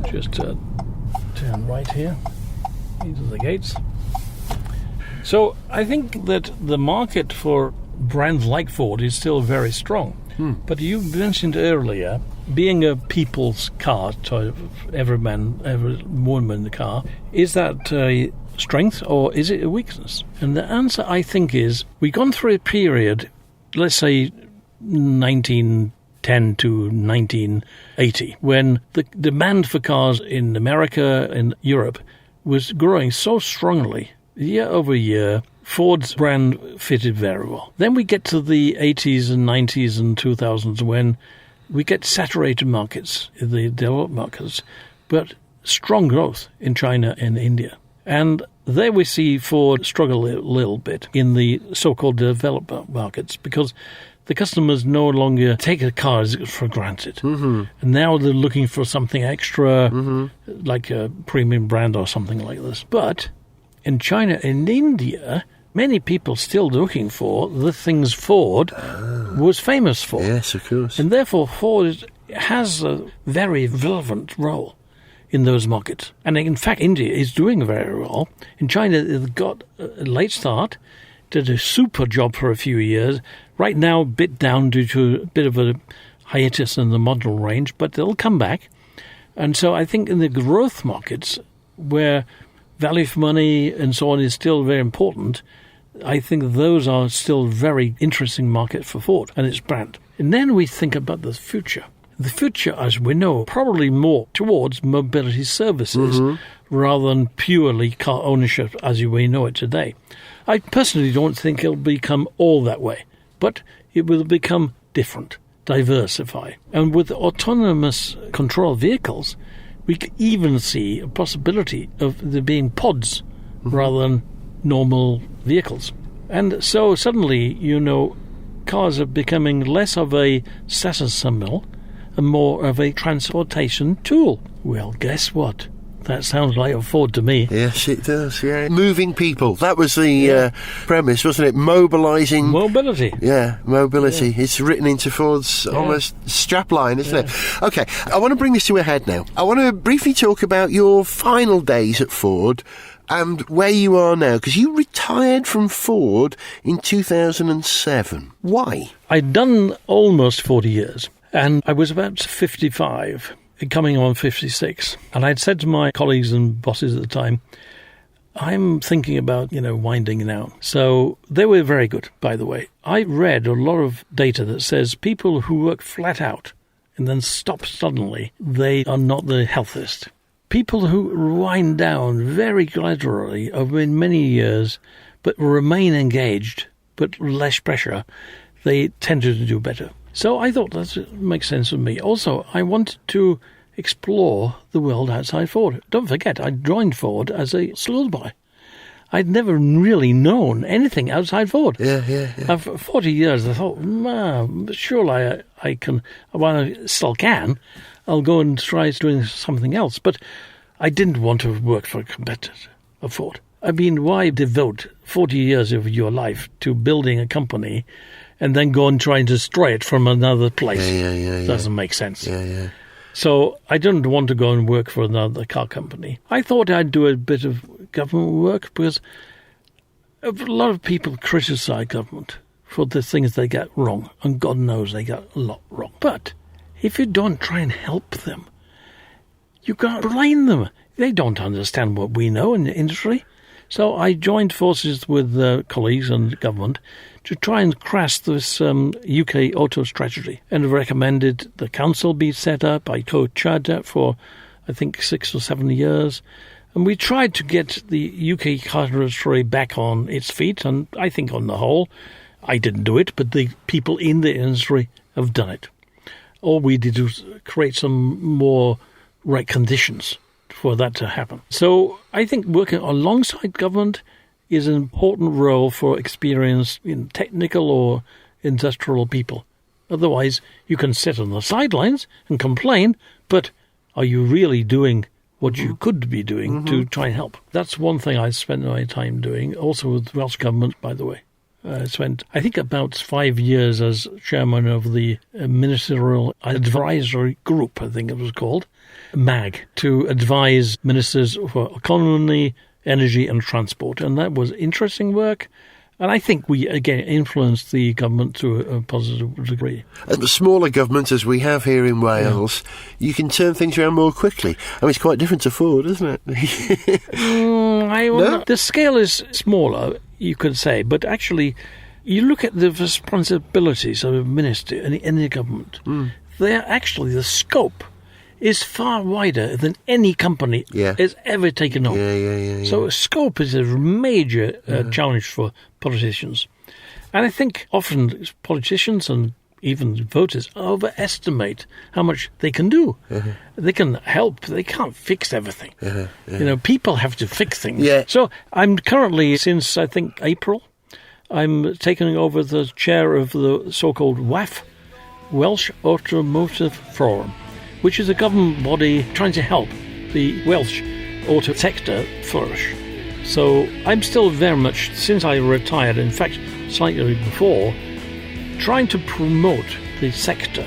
Just turn right here. These are the gates. So I think that the market for brands like Ford is still very strong. But you mentioned earlier, being a people's car, to every man, every woman in the car, is that a strength or is it a weakness? And the answer, I think, is we've gone through a period, let's say 1910 to 1980, when the demand for cars in America and Europe was growing so strongly, year over year. Ford's brand fitted very well. Then we get to the 80s and 90s and 2000s when we get saturated markets in the developed markets, but strong growth in China and India. And there we see Ford struggle a little bit in the so-called developed markets because the customers no longer take the cars for granted. Mm-hmm. And now they're looking for something extra, like a premium brand or something like this. But in China and India, many people still looking for the things Ford was famous for. Yes, of course. And therefore Ford has a very relevant role in those markets. And in fact, India is doing very well. In China, they've got a late start, did a super job for a few years. Right now, a bit down due to a bit of a hiatus in the model range, but they'll come back. And so I think in the growth markets, where value for money and so on is still very important, I think those are still very interesting market for Ford and its brand. And then we think about the future. The future, as we know, probably more towards mobility services rather than purely car ownership as we know it today. I personally don't think it'll become all that way, but it will become different, diversify. And with autonomous control vehicles, we can even see a possibility of there being pods rather than normal vehicles. And so suddenly, cars are becoming less of a status symbol and more of a transportation tool. Well, guess what? That sounds like a Ford to me. Yes, it does, yeah. Moving people. That was the premise, wasn't it? Mobilising... Mobility. Yeah, mobility. Yeah. It's written into Ford's almost strapline, isn't it? OK, I want to bring this to a head now. I want to briefly talk about your final days at Ford and where you are now, because you retired from Ford in 2007. Why? I'd done almost 40 years. And I was about 55, coming on 56. And I'd said to my colleagues and bosses at the time, I'm thinking about, winding down. So they were very good, by the way. I read a lot of data that says people who work flat out and then stop suddenly, they are not the healthiest. People who wind down very gradually over many years but remain engaged, but less pressure, they tend to do better. So I thought that makes sense for me. Also, I wanted to explore the world outside Ford. Don't forget, I joined Ford as a schoolboy. I'd never really known anything outside Ford. Yeah. After 40 years, I thought, surely I can, while I still can, I'll go and try doing something else. But I didn't want to work for a competitor of Ford. I mean, why devote 40 years of your life to building a company and then go and try and destroy it from another place? Yeah. Doesn't make sense. Yeah. So I didn't want to go and work for another car company. I thought I'd do a bit of government work because a lot of people criticize government for the things they get wrong, and God knows they get a lot wrong. But if you don't try and help them, you can't blame them. They don't understand what we know in the industry. So I joined forces with colleagues and government to try and crash this UK auto strategy, and recommended the council be set up. I co-chaired that for, I think, 6 or 7 years. And we tried to get the UK car industry back on its feet, and I think on the whole, I didn't do it, but the people in the industry have done it. All we did was create some more right conditions for that to happen. So I think working alongside government is an important role for experienced in technical or industrial people. Otherwise, you can sit on the sidelines and complain, but are you really doing what you could be doing to try and help? That's one thing I spent my time doing, also with Welsh Government, by the way. I spent, I think, about 5 years as chairman of the Ministerial Advisory Group, I think it was called, MAG, to advise ministers for economy, energy and transport. And that was interesting work. And I think we, again, influenced the government to a positive degree. And smaller governments, as we have here in Wales, you can turn things around more quickly. I mean, it's quite different to Ford, isn't it? No? The scale is smaller, you could say, but actually, you look at the responsibilities of a minister in any government, they're actually, the scope is far wider than any company has ever taken on. Yeah. So scope is a major challenge for politicians. And I think often politicians and even voters overestimate how much they can do. They can help, they can't fix everything. People have to fix things. So I'm currently, since I think April, I'm taking over the chair of the so-called WAF, Welsh Automotive Forum, which is a government body trying to help the Welsh auto sector flourish. So I'm still very much, since I retired, in fact, slightly before, trying to promote the sector,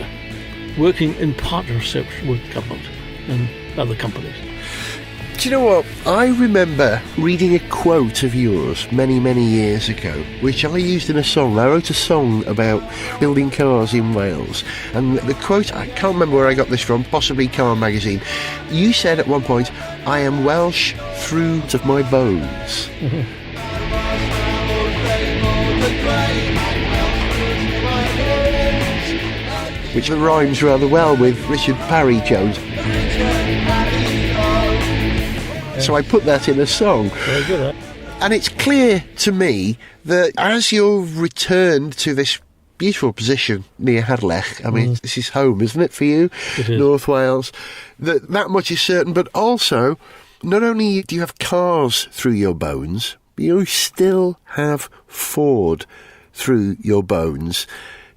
working in partnership with government and other companies. Do you know what? I remember reading a quote of yours many, many years ago, which I used in a song. I wrote a song about building cars in Wales. And the quote, I can't remember where I got this from, possibly Car Magazine. You said at one point, "I am Welsh through to my bones." which rhymes rather well with Richard Parry-Jones. So I put that in a song. Very good, huh? And it's clear to me that as you've returned to this beautiful position near Harlech, I mean, this is home, isn't it, for you? It is. North Wales. That much is certain, but also, not only do you have cars through your bones, you still have Ford through your bones.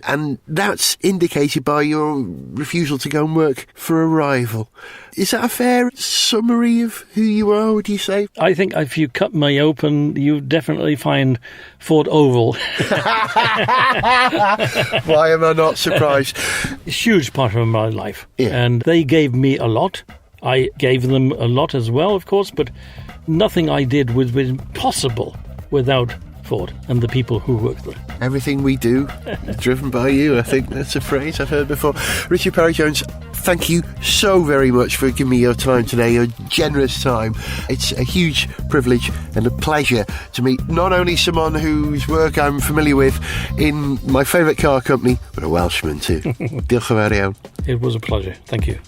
And that's indicated by your refusal to go and work for a rival. Is that a fair summary of who you are, would you say? I think if you cut me open, you definitely find Ford Oval. Why am I not surprised? A huge part of my life. Yeah. And they gave me a lot. I gave them a lot as well, of course, but nothing I did would have been possible without Ford and the people who work there. Everything we do is driven by you. I think that's a phrase I've heard before. Richard Parry-Jones, thank you so very much for giving me your time today, your generous time. It's a huge privilege and a pleasure to meet not only someone whose work I'm familiar with in my favourite car company, but a Welshman too. Diolch yn fawr iawn. It was a pleasure. Thank you.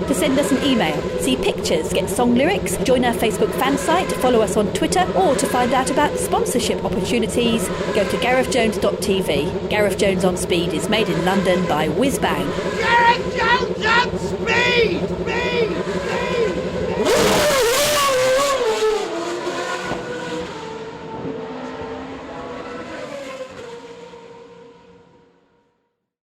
To send us an email, see pictures, get song lyrics, join our Facebook fan site, follow us on Twitter, or to find out about sponsorship opportunities, go to garethjones.tv. Gareth Jones on Speed is made in London by Whiz Bang. Gareth Jones on Speed! Speed! Speed!